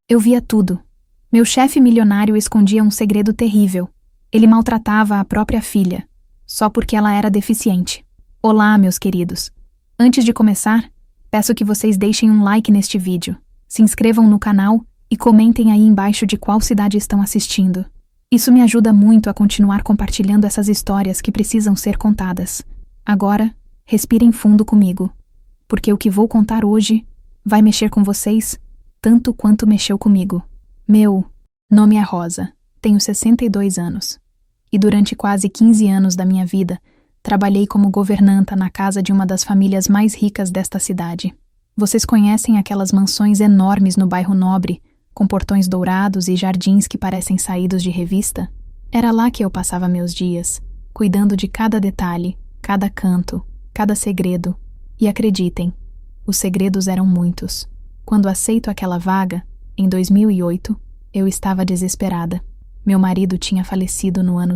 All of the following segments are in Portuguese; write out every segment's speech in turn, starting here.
Eu via tudo. Meu chefe milionário escondia um segredo terrível. Ele maltratava a própria filha, só porque ela era deficiente. Olá, meus queridos. Antes de começar, peço que vocês deixem um like neste vídeo, se inscrevam no canal e comentem aí embaixo de qual cidade estão assistindo. Isso me ajuda muito a continuar compartilhando essas histórias que precisam ser contadas. Agora, respirem fundo comigo, porque o que vou contar hoje vai mexer com vocês tanto quanto mexeu comigo. Meu nome é Rosa, tenho 62 anos, e durante quase 15 anos da minha vida, trabalhei como governanta na casa de uma das famílias mais ricas desta cidade. Vocês conhecem aquelas mansões enormes no bairro Nobre, com portões dourados e jardins que parecem saídos de revista? Era lá que eu passava meus dias, cuidando de cada detalhe, cada canto, cada segredo. E acreditem, os segredos eram muitos. Quando aceito aquela vaga, em 2008, eu estava desesperada. Meu marido tinha falecido no ano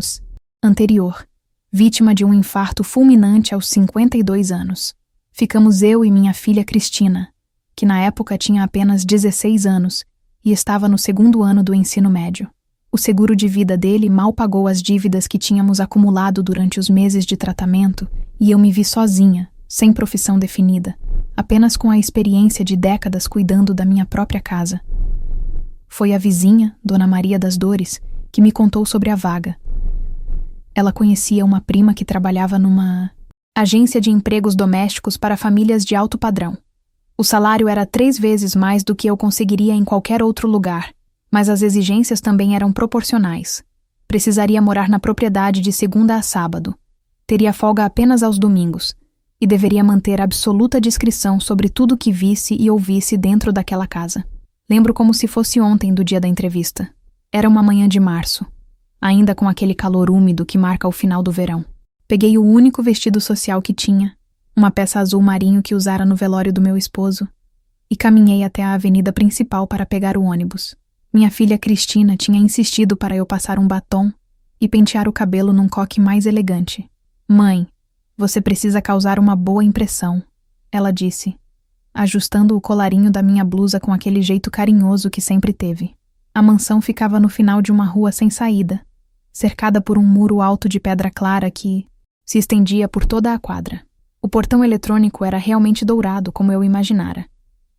anterior, vítima de um infarto fulminante aos 52 anos. Ficamos eu e minha filha Cristina, que na época tinha apenas 16 anos e estava no segundo ano do ensino médio. O seguro de vida dele mal pagou as dívidas que tínhamos acumulado durante os meses de tratamento e eu me vi sozinha, sem profissão definida, apenas com a experiência de décadas cuidando da minha própria casa. Foi a vizinha, Dona Maria das Dores, que me contou sobre a vaga. Ela conhecia uma prima que trabalhava numa agência de empregos domésticos para famílias de alto padrão. O salário era 3 vezes mais do que eu conseguiria em qualquer outro lugar, mas as exigências também eram proporcionais. Precisaria morar na propriedade de segunda a sábado. Teria folga apenas aos domingos e deveria manter absoluta discrição sobre tudo que visse e ouvisse dentro daquela casa. Lembro como se fosse ontem do dia da entrevista. Era uma manhã de março, ainda com aquele calor úmido que marca o final do verão. Peguei o único vestido social que tinha, uma peça azul marinho que usara no velório do meu esposo, e caminhei até a avenida principal para pegar o ônibus. Minha filha Cristina tinha insistido para eu passar um batom e pentear o cabelo num coque mais elegante. "Mãe, você precisa causar uma boa impressão", ela disse, ajustando o colarinho da minha blusa com aquele jeito carinhoso que sempre teve. A mansão ficava no final de uma rua sem saída, cercada por um muro alto de pedra clara que se estendia por toda a quadra. O portão eletrônico era realmente dourado, como eu imaginara,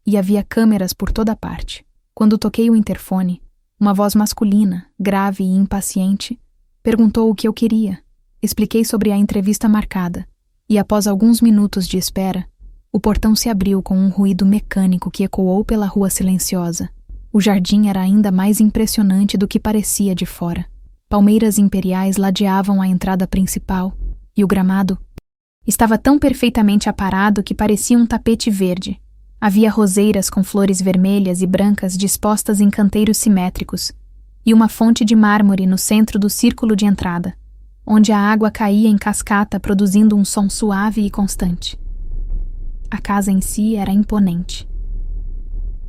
e havia câmeras por toda parte. Quando toquei o interfone, uma voz masculina, grave e impaciente, perguntou o que eu queria. Expliquei sobre a entrevista marcada, e após alguns minutos de espera, o portão se abriu com um ruído mecânico que ecoou pela rua silenciosa. O jardim era ainda mais impressionante do que parecia de fora. Palmeiras imperiais ladeavam a entrada principal, e o gramado estava tão perfeitamente aparado que parecia um tapete verde. Havia roseiras com flores vermelhas e brancas dispostas em canteiros simétricos, e uma fonte de mármore no centro do círculo de entrada, onde a água caía em cascata produzindo um som suave e constante. A casa em si era imponente.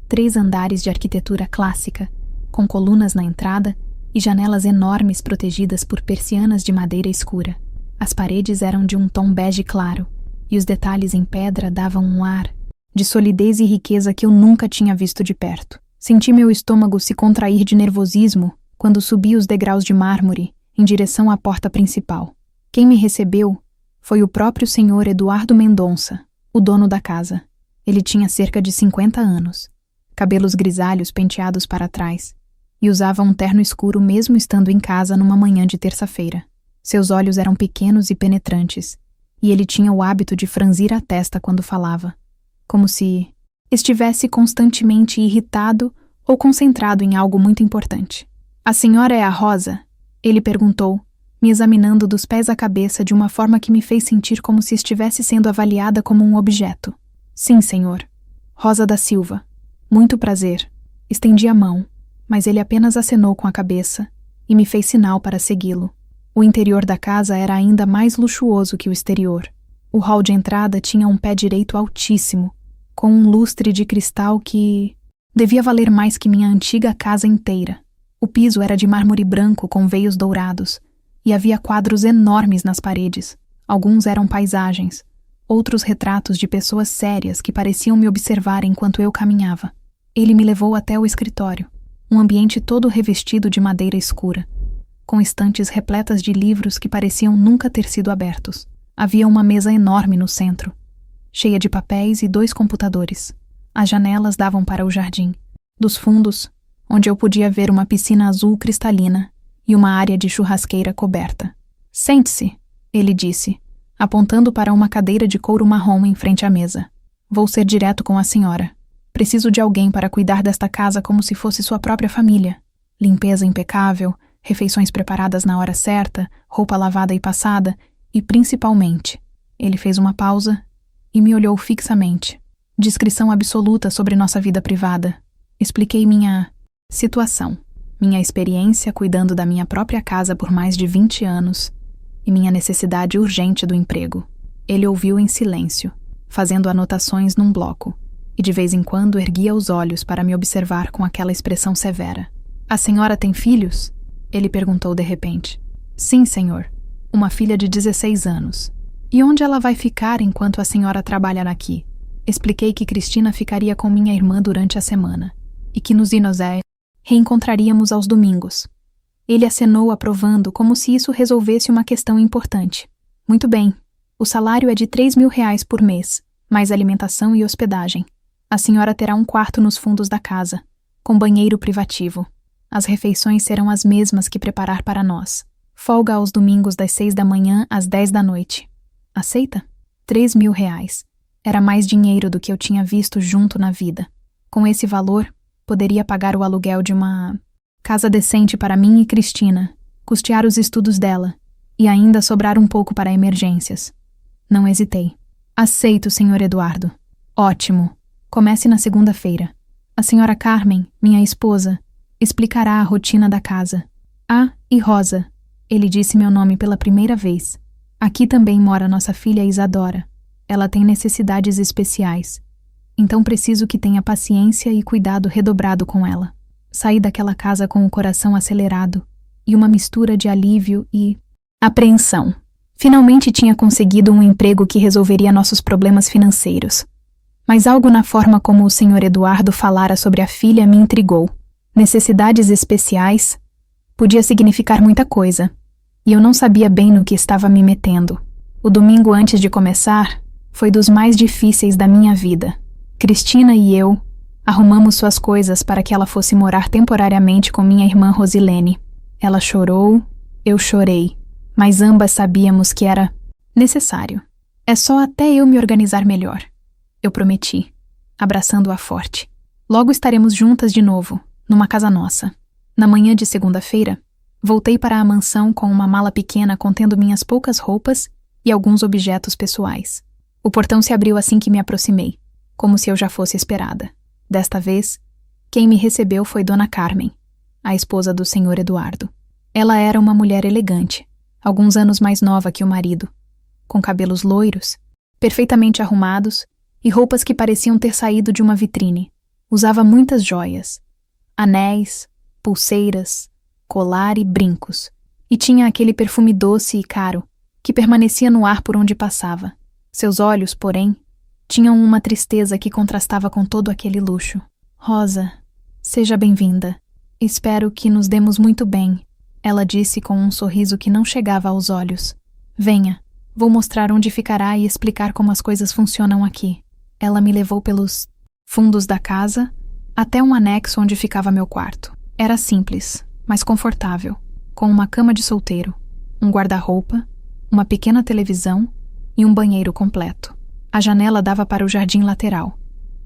3 andares de arquitetura clássica, com colunas na entrada e janelas enormes protegidas por persianas de madeira escura. As paredes eram de um tom bege claro, e os detalhes em pedra davam um ar de solidez e riqueza que eu nunca tinha visto de perto. Senti meu estômago se contrair de nervosismo quando subi os degraus de mármore em direção à porta principal. Quem me recebeu foi o próprio senhor Eduardo Mendonça, o dono da casa. Ele tinha cerca de 50 anos, cabelos grisalhos penteados para trás, e usava um terno escuro mesmo estando em casa numa manhã de terça-feira. Seus olhos eram pequenos e penetrantes, e ele tinha o hábito de franzir a testa quando falava, como se estivesse constantemente irritado ou concentrado em algo muito importante. "A senhora é a Rosa?", ele perguntou, me examinando dos pés à cabeça de uma forma que me fez sentir como se estivesse sendo avaliada como um objeto. "Sim, senhor. Rosa da Silva. Muito prazer." Estendi a mão, mas ele apenas acenou com a cabeça e me fez sinal para segui-lo. O interior da casa era ainda mais luxuoso que o exterior. O hall de entrada tinha um pé direito altíssimo, com um lustre de cristal que devia valer mais que minha antiga casa inteira. O piso era de mármore branco com veios dourados, e havia quadros enormes nas paredes. Alguns eram paisagens, outros retratos de pessoas sérias que pareciam me observar enquanto eu caminhava. Ele me levou até o escritório, um ambiente todo revestido de madeira escura, com estantes repletas de livros que pareciam nunca ter sido abertos. Havia uma mesa enorme no centro, cheia de papéis e 2 computadores. As janelas davam para o jardim. Dos fundos, onde eu podia ver uma piscina azul cristalina e uma área de churrasqueira coberta. "Sente-se", ele disse, apontando para uma cadeira de couro marrom em frente à mesa. "Vou ser direto com a senhora. Preciso de alguém para cuidar desta casa como se fosse sua própria família. Limpeza impecável, refeições preparadas na hora certa, roupa lavada e passada e, principalmente..." Ele fez uma pausa e me olhou fixamente. "Discrição absoluta sobre nossa vida privada." Expliquei minha situação, minha experiência cuidando da minha própria casa por mais de 20 anos e minha necessidade urgente do emprego. Ele ouviu em silêncio, fazendo anotações num bloco, e de vez em quando erguia os olhos para me observar com aquela expressão severa. "A senhora tem filhos?" ele perguntou de repente. "Sim, senhor. Uma filha de 16 anos. E onde ela vai ficar enquanto a senhora trabalha aqui?" Expliquei que Cristina ficaria com minha irmã durante a semana e que nos Inozé reencontraríamos aos domingos. Ele acenou aprovando como se isso resolvesse uma questão importante. "Muito bem. O salário é de 3.000 reais por mês, mais alimentação e hospedagem. A senhora terá um quarto nos fundos da casa, com banheiro privativo. As refeições serão as mesmas que preparar para nós. Folga aos domingos das 6 da manhã às 10 da noite. Aceita?" 3.000 reais. Era mais dinheiro do que eu tinha visto junto na vida. Com esse valor, poderia pagar o aluguel de uma casa decente para mim e Cristina, custear os estudos dela e ainda sobrar um pouco para emergências. Não hesitei. "Aceito, Sr. Eduardo." "Ótimo. Comece na segunda-feira. A senhora Carmen, minha esposa, explicará a rotina da casa." E Rosa." Ele disse meu nome pela primeira vez. "Aqui também mora nossa filha Isadora. Ela tem necessidades especiais. Então preciso que tenha paciência e cuidado redobrado com ela." Saí daquela casa com o coração acelerado e uma mistura de alívio e apreensão. Finalmente tinha conseguido um emprego que resolveria nossos problemas financeiros. Mas algo na forma como o Sr. Eduardo falara sobre a filha me intrigou. Necessidades especiais podia significar muita coisa, e eu não sabia bem no que estava me metendo. O domingo antes de começar foi dos mais difíceis da minha vida. Cristina e eu arrumamos suas coisas para que ela fosse morar temporariamente com minha irmã Rosilene. Ela chorou, eu chorei, mas ambas sabíamos que era necessário. "É só até eu me organizar melhor", eu prometi, abraçando-a forte. "Logo estaremos juntas de novo, numa casa nossa." Na manhã de segunda-feira, voltei para a mansão com uma mala pequena contendo minhas poucas roupas e alguns objetos pessoais. O portão se abriu assim que me aproximei, como se eu já fosse esperada. Desta vez, quem me recebeu foi Dona Carmen, a esposa do Sr. Eduardo. Ela era uma mulher elegante, alguns anos mais nova que o marido, com cabelos loiros, perfeitamente arrumados e roupas que pareciam ter saído de uma vitrine. Usava muitas joias, anéis, pulseiras, colar e brincos, e tinha aquele perfume doce e caro que permanecia no ar por onde passava. Seus olhos, porém, tinham uma tristeza que contrastava com todo aquele luxo. "Rosa, seja bem-vinda. Espero que nos demos muito bem", ela disse com um sorriso que não chegava aos olhos. "Venha, vou mostrar onde ficará e explicar como as coisas funcionam aqui." Ela me levou pelos fundos da casa até um anexo onde ficava meu quarto. Era simples, mas confortável, com uma cama de solteiro, um guarda-roupa, uma pequena televisão e um banheiro completo. A janela dava para o jardim lateral,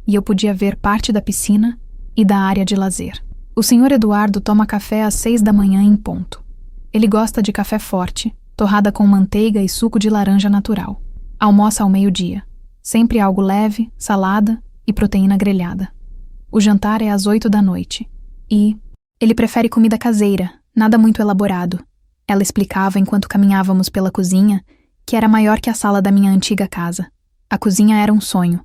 e eu podia ver parte da piscina e da área de lazer. O Sr. Eduardo toma café às 6 da manhã em ponto. Ele gosta de café forte, torrada com manteiga e suco de laranja natural. Almoça ao meio-dia. Sempre algo leve, salada e proteína grelhada. O jantar é às 8 da noite. E ele prefere comida caseira, nada muito elaborado. Ela explicava enquanto caminhávamos pela cozinha, que era maior que a sala da minha antiga casa. A cozinha era um sonho.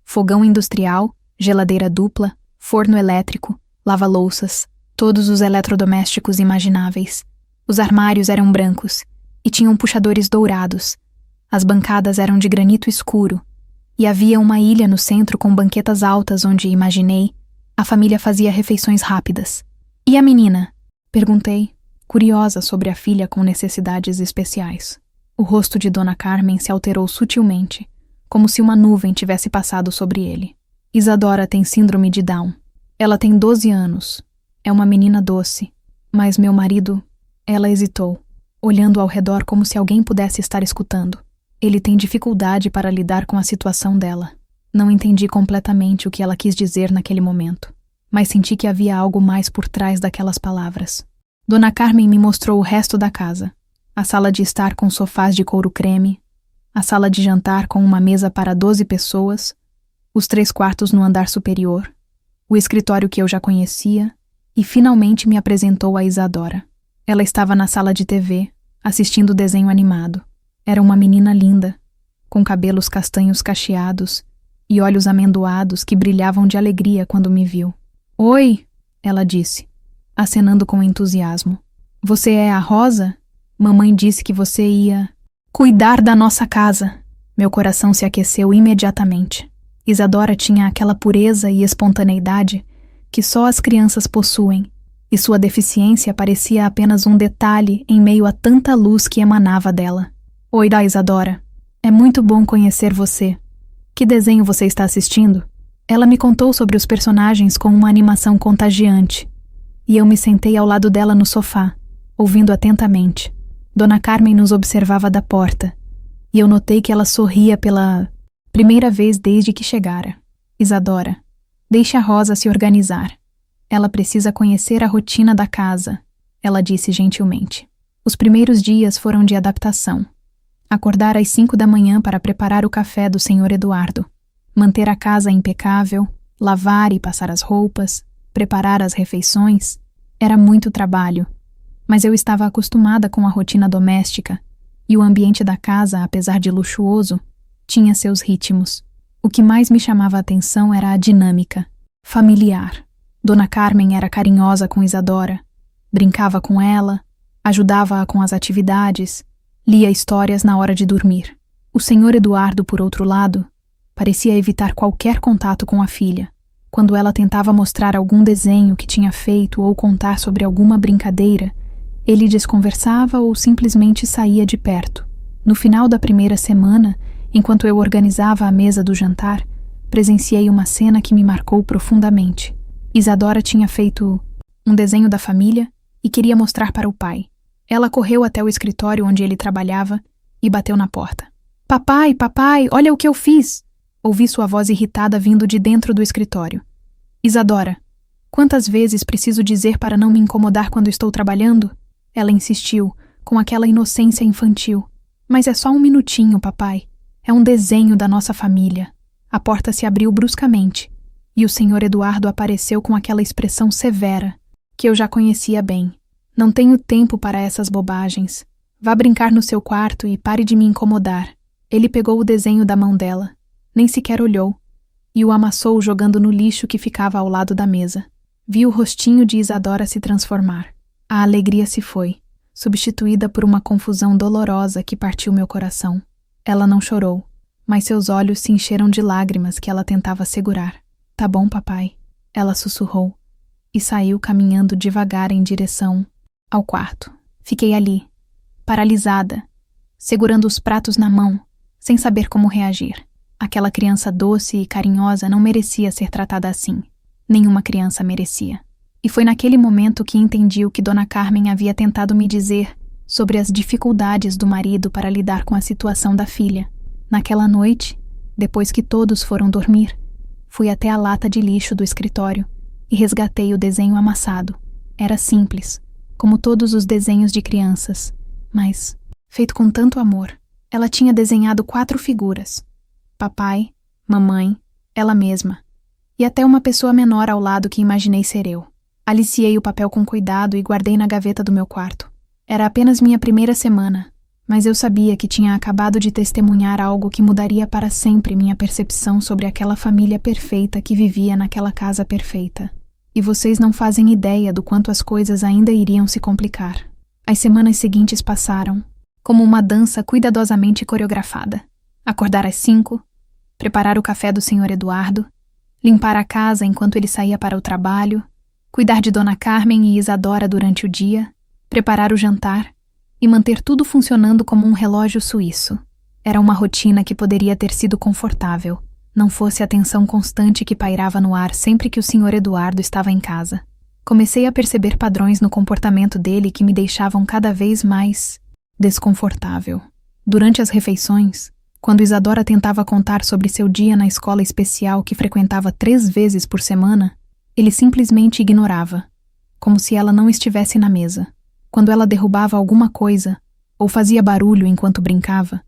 Fogão industrial, geladeira dupla, forno elétrico, lava-louças, todos os eletrodomésticos imagináveis. Os armários eram brancos e tinham puxadores dourados. As bancadas eram de granito escuro e havia uma ilha no centro com banquetas altas onde, imaginei, a família fazia refeições rápidas. E a menina? Perguntei, curiosa sobre a filha com necessidades especiais. O rosto de Dona Carmen se alterou sutilmente, como se uma nuvem tivesse passado sobre ele. Isadora tem síndrome de Down. Ela tem 12 anos. É uma menina doce. Mas meu marido... Ela hesitou, olhando ao redor como se alguém pudesse estar escutando. Ele tem dificuldade para lidar com a situação dela. Não entendi completamente o que ela quis dizer naquele momento, mas senti que havia algo mais por trás daquelas palavras. Dona Carmen me mostrou o resto da casa. A sala de estar com sofás de couro creme, a sala de jantar com uma mesa para 12 pessoas, os 3 quartos no andar superior, o escritório que eu já conhecia e finalmente me apresentou a Isadora. Ela estava na sala de TV, assistindo desenho animado. Era uma menina linda, com cabelos castanhos cacheados e olhos amendoados que brilhavam de alegria quando me viu. Oi, ela disse, acenando com entusiasmo. Você é a Rosa? Mamãe disse que você ia cuidar da nossa casa. Meu coração se aqueceu imediatamente. Isadora tinha aquela pureza e espontaneidade que só as crianças possuem, e sua deficiência parecia apenas um detalhe em meio a tanta luz que emanava dela. Oi, Isadora. É muito bom conhecer você. Que desenho você está assistindo? Ela me contou sobre os personagens com uma animação contagiante, e eu me sentei ao lado dela no sofá, ouvindo atentamente. Dona Carmen nos observava da porta, e eu notei que ela sorria pela primeira vez desde que chegara. Isadora, deixe a Rosa se organizar. Ela precisa conhecer a rotina da casa, ela disse gentilmente. Os primeiros dias foram de adaptação. Acordar às 5 da manhã para preparar o café do Sr. Eduardo. Manter a casa impecável, lavar e passar as roupas, preparar as refeições. Era muito trabalho, mas eu estava acostumada com a rotina doméstica e o ambiente da casa, apesar de luxuoso, tinha seus ritmos. O que mais me chamava a atenção era a dinâmica, familiar. Dona Carmen era carinhosa com Isadora, brincava com ela, ajudava-a com as atividades, lia histórias na hora de dormir. O Sr. Eduardo, por outro lado, parecia evitar qualquer contato com a filha. Quando ela tentava mostrar algum desenho que tinha feito ou contar sobre alguma brincadeira, ele desconversava ou simplesmente saía de perto. No final da primeira semana, enquanto eu organizava a mesa do jantar, presenciei uma cena que me marcou profundamente. Isadora tinha feito um desenho da família e queria mostrar para o pai. Ela correu até o escritório onde ele trabalhava e bateu na porta. Papai, papai, olha o que eu fiz! Ouvi sua voz irritada vindo de dentro do escritório. Isadora, quantas vezes preciso dizer para não me incomodar quando estou trabalhando? Ela insistiu, com aquela inocência infantil. Mas é só um minutinho, papai. É um desenho da nossa família. A porta se abriu bruscamente e o Sr. Eduardo apareceu com aquela expressão severa, que eu já conhecia bem. Não tenho tempo para essas bobagens. Vá brincar no seu quarto e pare de me incomodar. Ele pegou o desenho da mão dela, nem sequer olhou, e o amassou jogando no lixo que ficava ao lado da mesa. Vi o rostinho de Isadora se transformar. A alegria se foi, substituída por uma confusão dolorosa que partiu meu coração. Ela não chorou, mas seus olhos se encheram de lágrimas que ela tentava segurar. Tá bom, papai, ela sussurrou, e saiu caminhando devagar em direção ao quarto. Fiquei ali, paralisada, segurando os pratos na mão, sem saber como reagir. Aquela criança doce e carinhosa não merecia ser tratada assim. Nenhuma criança merecia. E foi naquele momento que entendi o que Dona Carmen havia tentado me dizer sobre as dificuldades do marido para lidar com a situação da filha. Naquela noite, depois que todos foram dormir, fui até a lata de lixo do escritório e resgatei o desenho amassado. Era simples, como todos os desenhos de crianças, mas feito com tanto amor. Ela tinha desenhado 4 figuras: papai, mamãe, ela mesma, e até uma pessoa menor ao lado que imaginei ser eu. Aliciei o papel com cuidado e guardei na gaveta do meu quarto. Era apenas minha primeira semana, mas eu sabia que tinha acabado de testemunhar algo que mudaria para sempre minha percepção sobre aquela família perfeita que vivia naquela casa perfeita. E vocês não fazem ideia do quanto as coisas ainda iriam se complicar. As semanas seguintes passaram como uma dança cuidadosamente coreografada. Acordar às 5, preparar o café do Sr. Eduardo, limpar a casa enquanto ele saía para o trabalho, cuidar de Dona Carmen e Isadora durante o dia, preparar o jantar e manter tudo funcionando como um relógio suíço. Era uma rotina que poderia ter sido confortável, não fosse a tensão constante que pairava no ar sempre que o Sr. Eduardo estava em casa. Comecei a perceber padrões no comportamento dele que me deixavam cada vez mais desconfortável. Durante as refeições, quando Isadora tentava contar sobre seu dia na escola especial que frequentava 3 vezes por semana, ele simplesmente ignorava, como se ela não estivesse na mesa. Quando ela derrubava alguma coisa ou fazia barulho enquanto brincava,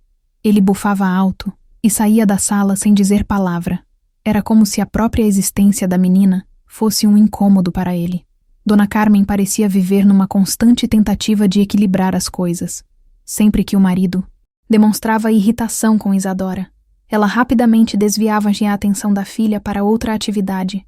ele bufava alto e saía da sala sem dizer palavra. Era como se a própria existência da menina fosse um incômodo para ele. Dona Carmen parecia viver numa constante tentativa de equilibrar as coisas. Sempre que o marido demonstrava irritação com Isadora, ela rapidamente desviava a atenção da filha para outra atividade,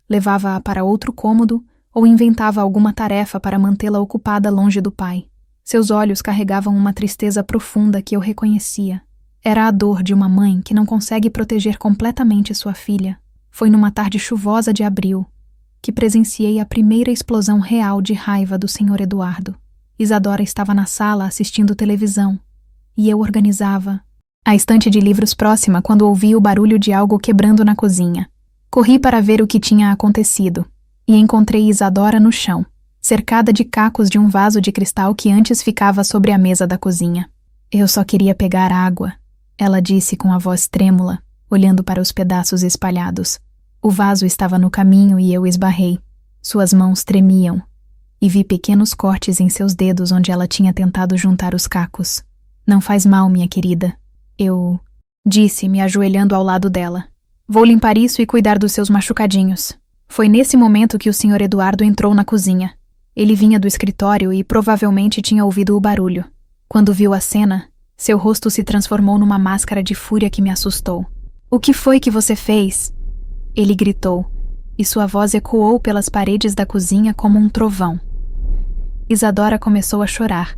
levava-a para outro cômodo ou inventava alguma tarefa para mantê-la ocupada longe do pai. Seus olhos carregavam uma tristeza profunda que eu reconhecia. Era a dor de uma mãe que não consegue proteger completamente sua filha. Foi numa tarde chuvosa de abril que presenciei a primeira explosão real de raiva do Sr. Eduardo. Isadora estava na sala assistindo televisão e eu organizava a estante de livros próxima quando ouvi o barulho de algo quebrando na cozinha. Corri para ver o que tinha acontecido e encontrei Isadora no chão, cercada de cacos de um vaso de cristal que antes ficava sobre a mesa da cozinha. Eu só queria pegar água, ela disse com a voz trêmula, olhando para os pedaços espalhados. O vaso estava no caminho e eu esbarrei. Suas mãos tremiam e vi pequenos cortes em seus dedos onde ela tinha tentado juntar os cacos. Não faz mal, minha querida. Eu disse, me ajoelhando ao lado dela. Vou limpar isso e cuidar dos seus machucadinhos. Foi nesse momento que o Sr. Eduardo entrou na cozinha. Ele vinha do escritório e provavelmente tinha ouvido o barulho. Quando viu a cena, seu rosto se transformou numa máscara de fúria que me assustou. O que foi que você fez? Ele gritou, e sua voz ecoou pelas paredes da cozinha como um trovão. Isadora começou a chorar,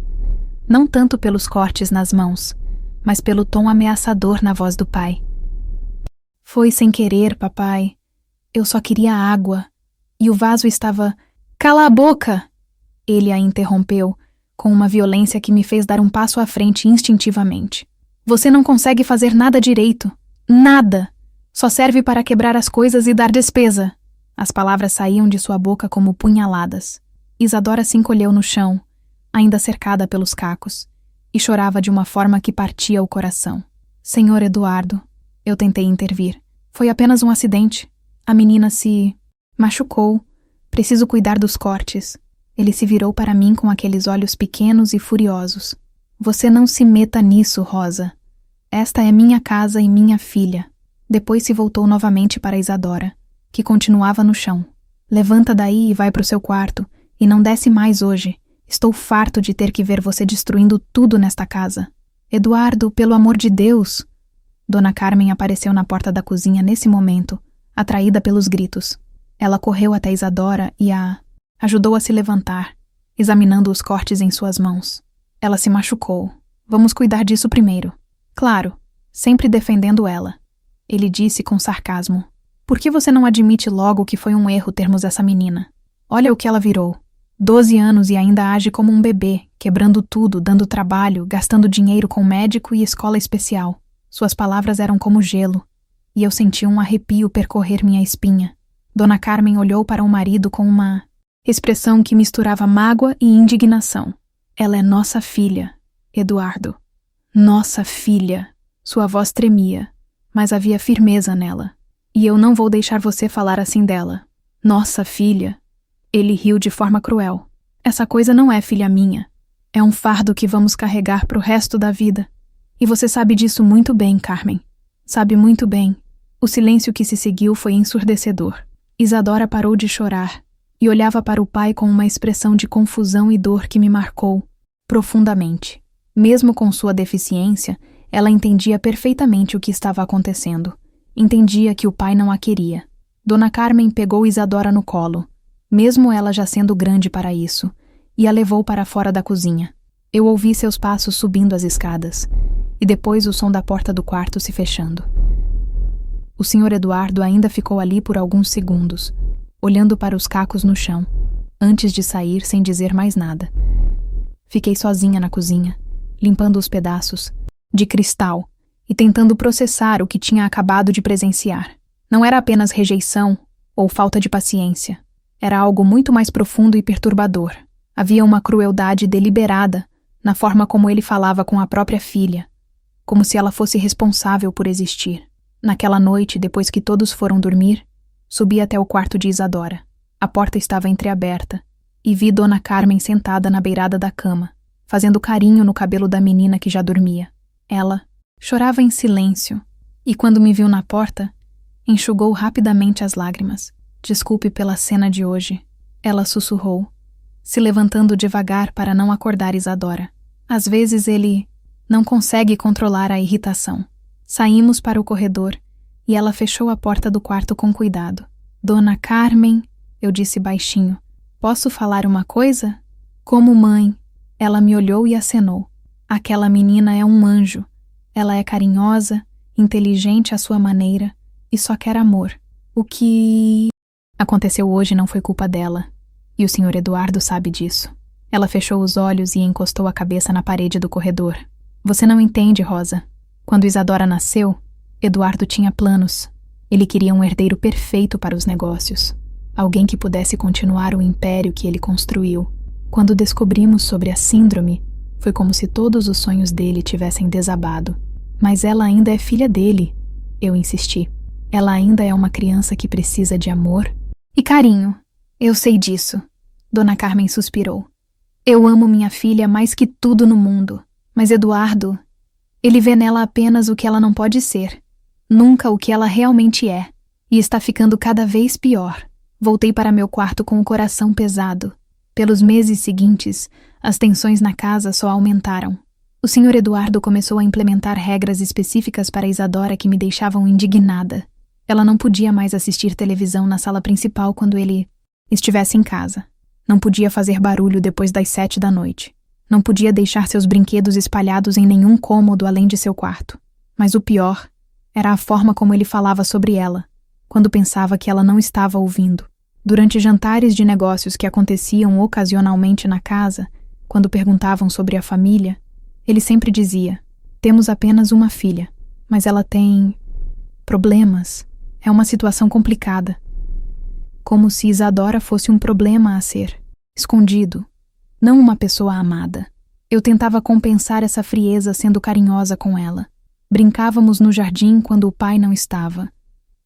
não tanto pelos cortes nas mãos, mas pelo tom ameaçador na voz do pai. Foi sem querer, papai. Eu só queria água, e o vaso estava... Cala a boca! Ele a interrompeu, com uma violência que me fez dar um passo à frente instintivamente. Você não consegue fazer nada direito. Nada! Só serve para quebrar as coisas e dar despesa. As palavras saíam de sua boca como punhaladas. Isadora se encolheu no chão, ainda cercada pelos cacos, e chorava de uma forma que partia o coração. Senhor Eduardo, eu tentei intervir. Foi apenas um acidente. A menina se machucou. Preciso cuidar dos cortes. Ele se virou para mim com aqueles olhos pequenos e furiosos. Você não se meta nisso, Rosa. Esta é minha casa e minha filha. Depois se voltou novamente para Isadora, que continuava no chão. Levanta daí e vai para o seu quarto, e não desce mais hoje. Estou farto de ter que ver você destruindo tudo nesta casa. Eduardo, pelo amor de Deus! Dona Carmen apareceu na porta da cozinha nesse momento, atraída pelos gritos. Ela correu até Isadora e a ajudou a se levantar, examinando os cortes em suas mãos. Ela se machucou. Vamos cuidar disso primeiro. Claro, sempre defendendo ela. Ele disse com sarcasmo. Por que você não admite logo que foi um erro termos essa menina? Olha o que ela virou. 12 anos e ainda age como um bebê, quebrando tudo, dando trabalho, gastando dinheiro com médico e escola especial. Suas palavras eram como gelo, e eu senti um arrepio percorrer minha espinha. Dona Carmen olhou para o marido com uma expressão que misturava mágoa e indignação. Ela é nossa filha, Eduardo. Nossa filha. Sua voz tremia, mas havia firmeza nela. E eu não vou deixar você falar assim dela. Nossa filha. Ele riu de forma cruel. Essa coisa não é filha minha. É um fardo que vamos carregar pro resto da vida. E você sabe disso muito bem, Carmen. Sabe muito bem. O silêncio que se seguiu foi ensurdecedor. Isadora parou de chorar e olhava para o pai com uma expressão de confusão e dor que me marcou profundamente. Mesmo com sua deficiência, ela entendia perfeitamente o que estava acontecendo. Entendia que o pai não a queria. Dona Carmen pegou Isadora no colo, mesmo ela já sendo grande para isso, e a levou para fora da cozinha. Eu ouvi seus passos subindo as escadas, e depois o som da porta do quarto se fechando. O Sr. Eduardo ainda ficou ali por alguns segundos, olhando para os cacos no chão, antes de sair sem dizer mais nada. Fiquei sozinha na cozinha, limpando os pedaços de cristal e tentando processar o que tinha acabado de presenciar. Não era apenas rejeição ou falta de paciência. Era algo muito mais profundo e perturbador. Havia uma crueldade deliberada na forma como ele falava com a própria filha, como se ela fosse responsável por existir. Naquela noite, depois que todos foram dormir, subi até o quarto de Isadora. A porta estava entreaberta e vi Dona Carmen sentada na beirada da cama, fazendo carinho no cabelo da menina que já dormia. Ela chorava em silêncio e, quando me viu na porta, enxugou rapidamente as lágrimas. Desculpe pela cena de hoje, ela sussurrou, se levantando devagar para não acordar Isadora. Às vezes ele não consegue controlar a irritação. Saímos para o corredor e ela fechou a porta do quarto com cuidado. Dona Carmen, eu disse baixinho, posso falar uma coisa? Como mãe, ela me olhou e acenou. Aquela menina é um anjo. Ela é carinhosa, inteligente à sua maneira e só quer amor. O que aconteceu hoje não foi culpa dela, e o Sr. Eduardo sabe disso. Ela fechou os olhos e encostou a cabeça na parede do corredor. Você não entende, Rosa. Quando Isadora nasceu, Eduardo tinha planos. Ele queria um herdeiro perfeito para os negócios. Alguém que pudesse continuar o império que ele construiu. Quando descobrimos sobre a síndrome, foi como se todos os sonhos dele tivessem desabado. Mas ela ainda é filha dele, eu insisti. Ela ainda é uma criança que precisa de amor e carinho. Eu sei disso. Dona Carmen suspirou. Eu amo minha filha mais que tudo no mundo. Mas Eduardo, ele vê nela apenas o que ela não pode ser. Nunca o que ela realmente é. E está ficando cada vez pior. Voltei para meu quarto com o coração pesado. Pelos meses seguintes, as tensões na casa só aumentaram. O Sr. Eduardo começou a implementar regras específicas para Isadora que me deixavam indignada. Ela não podia mais assistir televisão na sala principal quando ele estivesse em casa. Não podia fazer barulho depois das 7 da noite. Não podia deixar seus brinquedos espalhados em nenhum cômodo além de seu quarto. Mas o pior era a forma como ele falava sobre ela, quando pensava que ela não estava ouvindo. Durante jantares de negócios que aconteciam ocasionalmente na casa, quando perguntavam sobre a família, ele sempre dizia: temos apenas uma filha, mas ela tem problemas. É uma situação complicada. Como se Isadora fosse um problema a ser escondido, não uma pessoa amada. Eu tentava compensar essa frieza sendo carinhosa com ela. Brincávamos no jardim quando o pai não estava.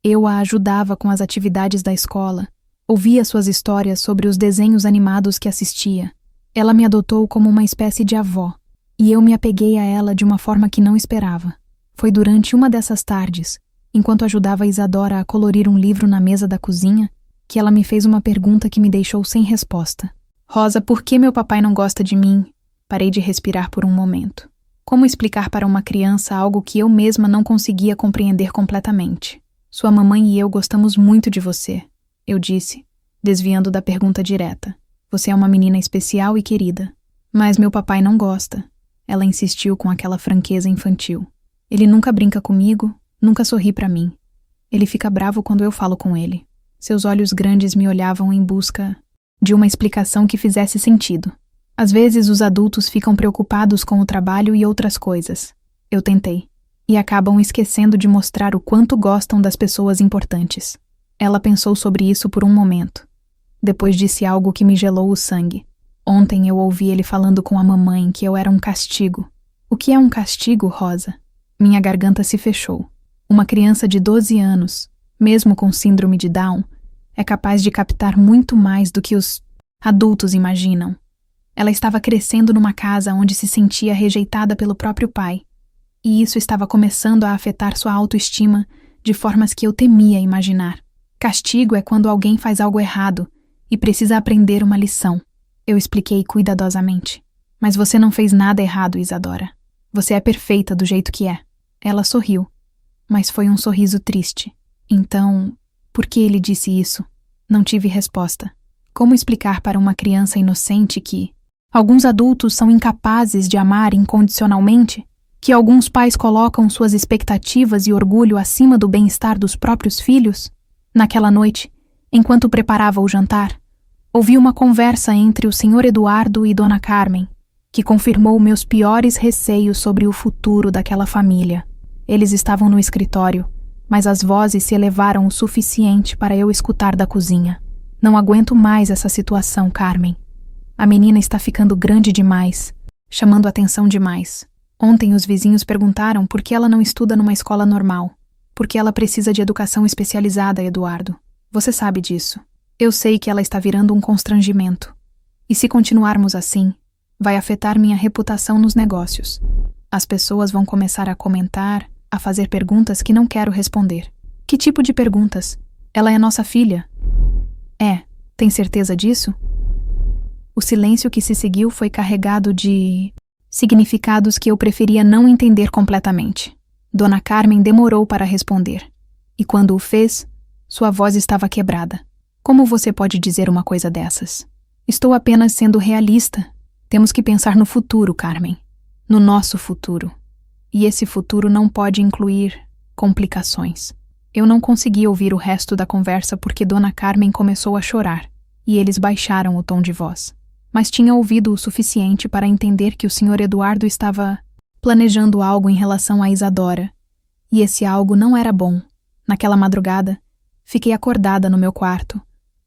Eu a ajudava com as atividades da escola. Ouvia suas histórias sobre os desenhos animados que assistia. Ela me adotou como uma espécie de avó, e eu me apeguei a ela de uma forma que não esperava. Foi durante uma dessas tardes, enquanto ajudava Isadora a colorir um livro na mesa da cozinha, que ela me fez uma pergunta que me deixou sem resposta. Rosa, por que meu papai não gosta de mim? Parei de respirar por um momento. Como explicar para uma criança algo que eu mesma não conseguia compreender completamente? Sua mamãe e eu gostamos muito de você, eu disse, desviando da pergunta direta. Você é uma menina especial e querida. Mas meu papai não gosta. Ela insistiu com aquela franqueza infantil. Ele nunca brinca comigo, nunca sorri para mim. Ele fica bravo quando eu falo com ele. Seus olhos grandes me olhavam em busca de uma explicação que fizesse sentido. Às vezes os adultos ficam preocupados com o trabalho e outras coisas. Eu tentei. E acabam esquecendo de mostrar o quanto gostam das pessoas importantes. Ela pensou sobre isso por um momento. Depois disse algo que me gelou o sangue. Ontem eu ouvi ele falando com a mamãe que eu era um castigo. O que é um castigo, Rosa? Minha garganta se fechou. Uma criança de 12 anos, mesmo com síndrome de Down, é capaz de captar muito mais do que os adultos imaginam. Ela estava crescendo numa casa onde se sentia rejeitada pelo próprio pai, e isso estava começando a afetar sua autoestima de formas que eu temia imaginar. Castigo é quando alguém faz algo errado e precisa aprender uma lição. Eu expliquei cuidadosamente. Mas você não fez nada errado, Isadora. Você é perfeita do jeito que é. Ela sorriu, mas foi um sorriso triste. Então, por que ele disse isso? Não tive resposta. Como explicar para uma criança inocente que alguns adultos são incapazes de amar incondicionalmente? Que alguns pais colocam suas expectativas e orgulho acima do bem-estar dos próprios filhos? Naquela noite, Enquanto preparava o jantar, ouvi uma conversa entre o Sr. Eduardo e Dona Carmen, que confirmou meus piores receios sobre o futuro daquela família. Eles estavam no escritório, mas as vozes se elevaram o suficiente para eu escutar da cozinha. Não aguento mais essa situação, Carmen. A menina está ficando grande demais, chamando atenção demais. Ontem os vizinhos perguntaram por que ela não estuda numa escola normal. Porque ela precisa de educação especializada, Eduardo. Você sabe disso. Eu sei que ela está virando um constrangimento. E se continuarmos assim, vai afetar minha reputação nos negócios. As pessoas vão começar a comentar, a fazer perguntas que não quero responder. Que tipo de perguntas? Ela é nossa filha? É, tem certeza disso? O silêncio que se seguiu foi carregado de significados que eu preferia não entender completamente. Dona Carmen demorou para responder. E quando o fez, sua voz estava quebrada. Como você pode dizer uma coisa dessas? Estou apenas sendo realista. Temos que pensar no futuro, Carmen. No nosso futuro. E esse futuro não pode incluir complicações. Eu não consegui ouvir o resto da conversa porque Dona Carmen começou a chorar, e eles baixaram o tom de voz. Mas tinha ouvido o suficiente para entender que o Sr. Eduardo estava planejando algo em relação a Isadora. E esse algo não era bom. Naquela madrugada, fiquei acordada no meu quarto,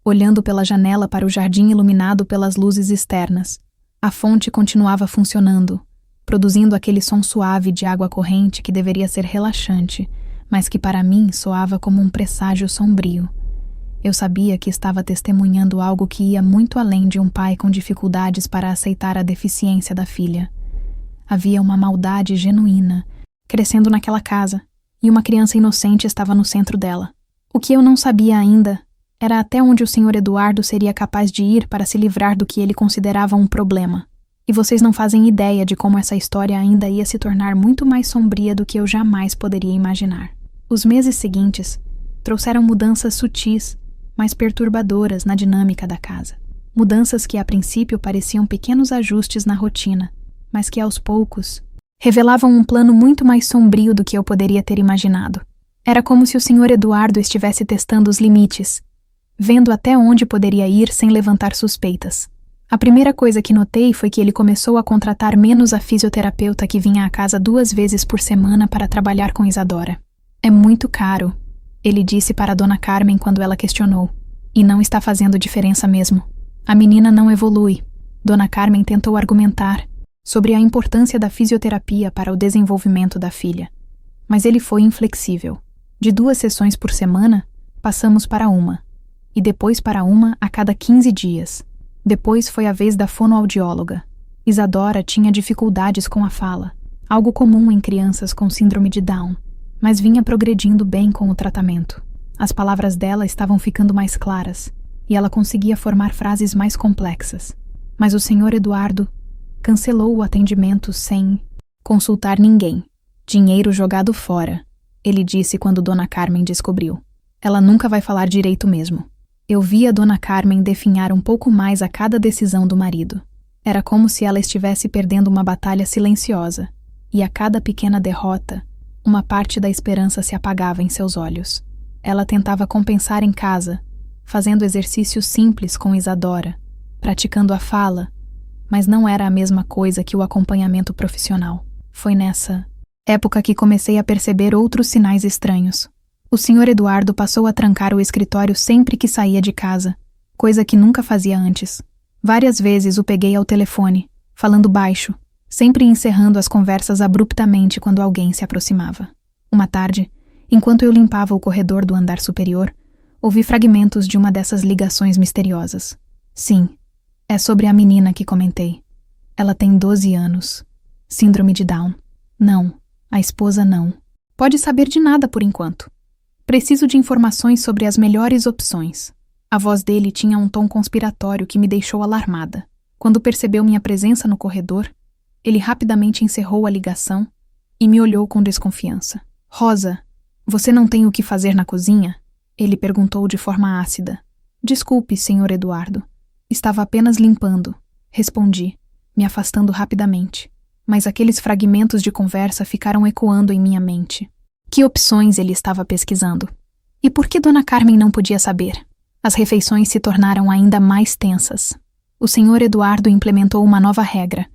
olhando pela janela para o jardim iluminado pelas luzes externas. A fonte continuava funcionando, produzindo aquele som suave de água corrente que deveria ser relaxante, mas que para mim soava como um presságio sombrio. Eu sabia que estava testemunhando algo que ia muito além de um pai com dificuldades para aceitar a deficiência da filha. Havia uma maldade genuína, crescendo naquela casa, e uma criança inocente estava no centro dela. O que eu não sabia ainda era até onde o Sr. Eduardo seria capaz de ir para se livrar do que ele considerava um problema. E vocês não fazem ideia de como essa história ainda ia se tornar muito mais sombria do que eu jamais poderia imaginar. Os meses seguintes trouxeram mudanças sutis, mas perturbadoras na dinâmica da casa. Mudanças que a princípio pareciam pequenos ajustes na rotina, mas que aos poucos revelavam um plano muito mais sombrio do que eu poderia ter imaginado. Era como se o Sr. Eduardo estivesse testando os limites, vendo até onde poderia ir sem levantar suspeitas. A primeira coisa que notei foi que ele começou a contratar menos a fisioterapeuta que vinha à casa 2 vezes por semana para trabalhar com Isadora. É muito caro, ele disse para Dona Carmen quando ela questionou. E não está fazendo diferença mesmo. A menina não evolui. Dona Carmen tentou argumentar sobre a importância da fisioterapia para o desenvolvimento da filha. Mas ele foi inflexível. De 2 sessões por semana, passamos para 1. E depois para 1 a cada 15 dias. Depois foi a vez da fonoaudióloga. Isadora tinha dificuldades com a fala, algo comum em crianças com síndrome de Down, mas vinha progredindo bem com o tratamento. As palavras dela estavam ficando mais claras, e ela conseguia formar frases mais complexas. Mas o Sr. Eduardo cancelou o atendimento sem consultar ninguém. Dinheiro jogado fora, ele disse quando Dona Carmen descobriu. Ela nunca vai falar direito mesmo. Eu via Dona Carmen definhar um pouco mais a cada decisão do marido. Era como se ela estivesse perdendo uma batalha silenciosa, e a cada pequena derrota, uma parte da esperança se apagava em seus olhos. Ela tentava compensar em casa, fazendo exercícios simples com Isadora, praticando a fala, mas não era a mesma coisa que o acompanhamento profissional. Foi nessa época que comecei a perceber outros sinais estranhos. O Sr. Eduardo passou a trancar o escritório sempre que saía de casa, coisa que nunca fazia antes. Várias vezes o peguei ao telefone, falando baixo, sempre encerrando as conversas abruptamente quando alguém se aproximava. Uma tarde, enquanto eu limpava o corredor do andar superior, ouvi fragmentos de uma dessas ligações misteriosas. Sim, é sobre a menina que comentei. Ela tem 12 anos. Síndrome de Down. Não, a esposa não. Pode saber de nada por enquanto. Preciso de informações sobre as melhores opções. A voz dele tinha um tom conspiratório que me deixou alarmada. Quando percebeu minha presença no corredor, ele rapidamente encerrou a ligação e me olhou com desconfiança. Rosa, você não tem o que fazer na cozinha? Ele perguntou de forma ácida. Desculpe, Sr. Eduardo. Estava apenas limpando, respondi, me afastando rapidamente. Mas aqueles fragmentos de conversa ficaram ecoando em minha mente. Que opções ele estava pesquisando? E por que Dona Carmen não podia saber? As refeições se tornaram ainda mais tensas. O senhor Eduardo implementou uma nova regra.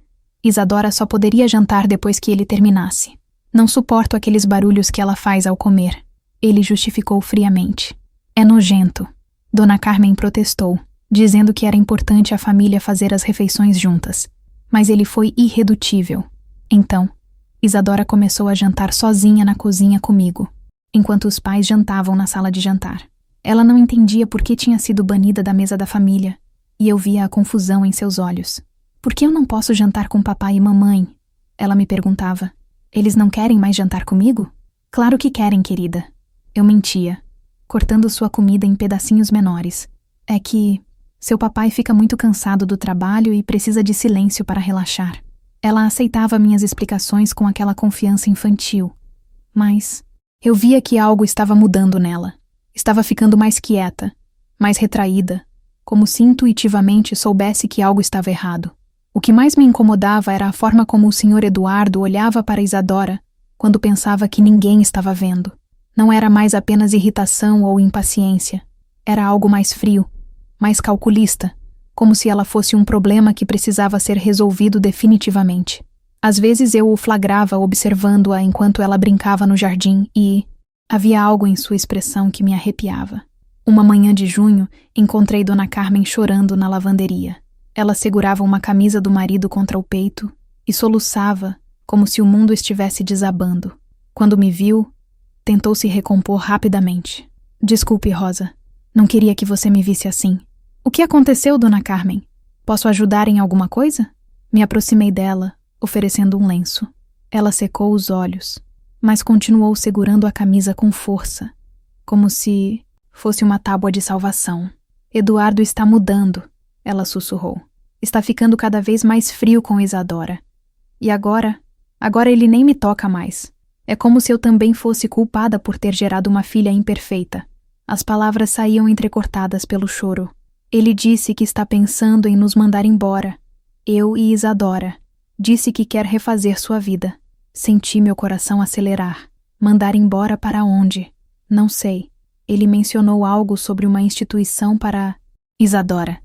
Isadora só poderia jantar depois que ele terminasse. Não suporto aqueles barulhos que ela faz ao comer. Ele justificou friamente. É nojento. Dona Carmen protestou, dizendo que era importante a família fazer as refeições juntas. Mas ele foi irredutível. Então, Isadora começou a jantar sozinha na cozinha comigo, enquanto os pais jantavam na sala de jantar. Ela não entendia por que tinha sido banida da mesa da família, e eu via a confusão em seus olhos. Por que eu não posso jantar com papai e mamãe? Ela me perguntava. Eles não querem mais jantar comigo? Claro que querem, querida. Eu mentia, cortando sua comida em pedacinhos menores. É que seu papai fica muito cansado do trabalho e precisa de silêncio para relaxar. Ela aceitava minhas explicações com aquela confiança infantil. Mas eu via que algo estava mudando nela. Estava ficando mais quieta, mais retraída, como se intuitivamente soubesse que algo estava errado. O que mais me incomodava era a forma como o senhor Eduardo olhava para Isadora quando pensava que ninguém estava vendo. Não era mais apenas irritação ou impaciência. Era algo mais frio, mais calculista, como se ela fosse um problema que precisava ser resolvido definitivamente. Às vezes eu o flagrava observando-a enquanto ela brincava no jardim e havia algo em sua expressão que me arrepiava. Uma manhã de junho, encontrei Dona Carmen chorando na lavanderia. Ela segurava uma camisa do marido contra o peito e soluçava como se o mundo estivesse desabando. Quando me viu, tentou se recompor rapidamente. Desculpe, Rosa. Não queria que você me visse assim. O que aconteceu, Dona Carmen? Posso ajudar em alguma coisa? Me aproximei dela, oferecendo um lenço. Ela secou os olhos, mas continuou segurando a camisa com força, como se fosse uma tábua de salvação. Eduardo está mudando, ela sussurrou. Está ficando cada vez mais frio com Isadora. E agora ele nem me toca mais. É como se eu também fosse culpada por ter gerado uma filha imperfeita. As palavras saíam entrecortadas pelo choro. Ele disse que está pensando em nos mandar embora. Eu e Isadora. Disse que quer refazer sua vida. Senti meu coração acelerar. Mandar embora para onde? Não sei. Ele mencionou algo sobre uma instituição para Isadora.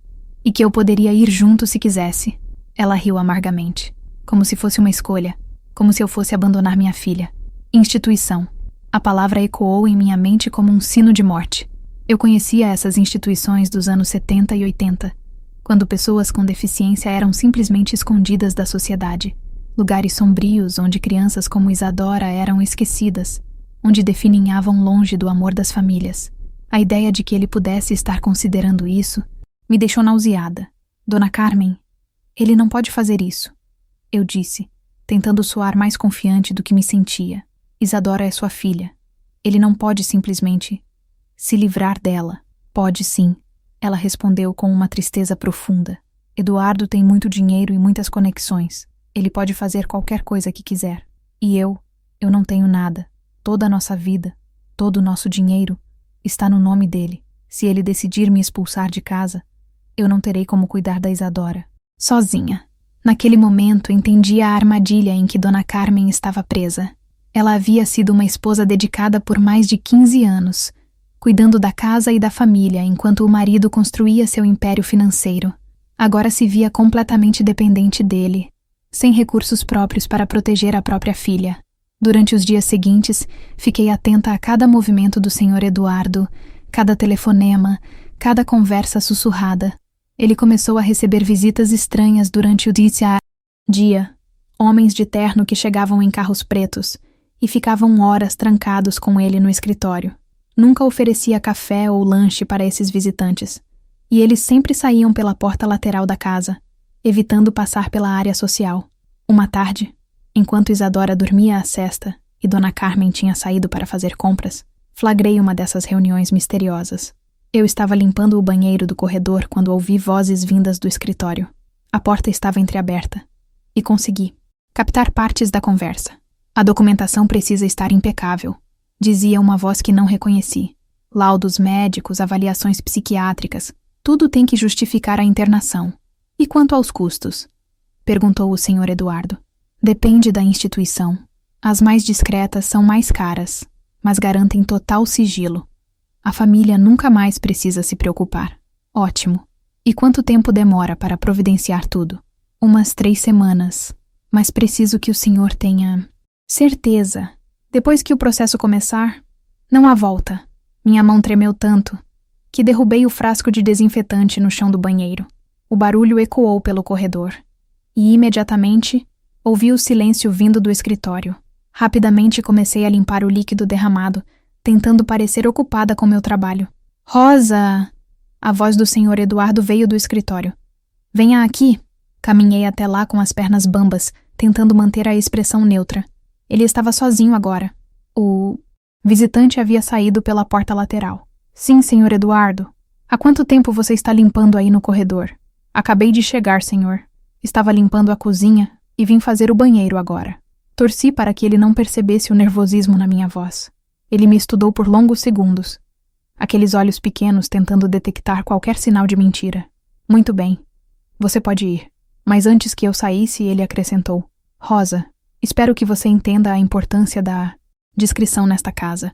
E que eu poderia ir junto se quisesse. Ela riu amargamente. Como se fosse uma escolha. Como se eu fosse abandonar minha filha. Instituição. A palavra ecoou em minha mente como um sino de morte. Eu conhecia essas instituições dos anos 70 e 80, quando pessoas com deficiência eram simplesmente escondidas da sociedade. Lugares sombrios onde crianças como Isadora eram esquecidas, onde definhavam longe do amor das famílias. A ideia de que ele pudesse estar considerando isso me deixou nauseada. Dona Carmen, ele não pode fazer isso, eu disse, tentando soar mais confiante do que me sentia. Isadora é sua filha. Ele não pode simplesmente se livrar dela. Pode sim, ela respondeu com uma tristeza profunda. Eduardo tem muito dinheiro e muitas conexões. Ele pode fazer qualquer coisa que quiser. E eu não tenho nada. Toda a nossa vida, todo o nosso dinheiro, está no nome dele. Se ele decidir me expulsar de casa, eu não terei como cuidar da Isadora. Sozinha. Naquele momento, entendi a armadilha em que Dona Carmen estava presa. Ela havia sido uma esposa dedicada por mais de 15 anos, cuidando da casa e da família enquanto o marido construía seu império financeiro. Agora se via completamente dependente dele, sem recursos próprios para proteger a própria filha. Durante os dias seguintes, fiquei atenta a cada movimento do senhor Eduardo, cada telefonema, cada conversa sussurrada. Ele começou a receber visitas estranhas durante o dia, homens de terno que chegavam em carros pretos e ficavam horas trancados com ele no escritório. Nunca oferecia café ou lanche para esses visitantes, e eles sempre saíam pela porta lateral da casa, evitando passar pela área social. Uma tarde, enquanto Isadora dormia a sesta e Dona Carmen tinha saído para fazer compras, flagrei uma dessas reuniões misteriosas. Eu estava limpando o banheiro do corredor quando ouvi vozes vindas do escritório. A porta estava entreaberta, e consegui captar partes da conversa. A documentação precisa estar impecável, dizia uma voz que não reconheci. Laudos médicos, avaliações psiquiátricas, tudo tem que justificar a internação. E quanto aos custos? Perguntou o senhor Eduardo. Depende da instituição. As mais discretas são mais caras, mas garantem total sigilo. A família nunca mais precisa se preocupar. Ótimo. E quanto tempo demora para providenciar tudo? Umas 3 semanas. Mas preciso que o senhor tenha certeza. Depois que o processo começar, não há volta. Minha mão tremeu tanto que derrubei o frasco de desinfetante no chão do banheiro. O barulho ecoou pelo corredor. E imediatamente ouvi o silêncio vindo do escritório. Rapidamente comecei a limpar o líquido derramado, tentando parecer ocupada com meu trabalho. Rosa! A voz do senhor Eduardo veio do escritório. Venha aqui! Caminhei até lá com as pernas bambas, tentando manter a expressão neutra. Ele estava sozinho agora. O visitante havia saído pela porta lateral. Sim, senhor Eduardo. Há quanto tempo você está limpando aí no corredor? Acabei de chegar, senhor. Estava limpando a cozinha e vim fazer o banheiro agora. Torci para que ele não percebesse o nervosismo na minha voz. Ele me estudou por longos segundos. Aqueles olhos pequenos tentando detectar qualquer sinal de mentira. Muito bem. Você pode ir. Mas antes que eu saísse, ele acrescentou. Rosa, espero que você entenda a importância da discrição nesta casa.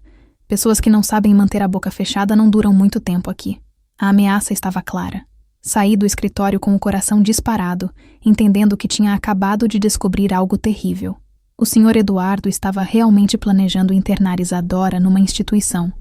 Pessoas que não sabem manter a boca fechada não duram muito tempo aqui. A ameaça estava clara. Saí do escritório com o coração disparado, entendendo que tinha acabado de descobrir algo terrível. O senhor Eduardo estava realmente planejando internar Isadora numa instituição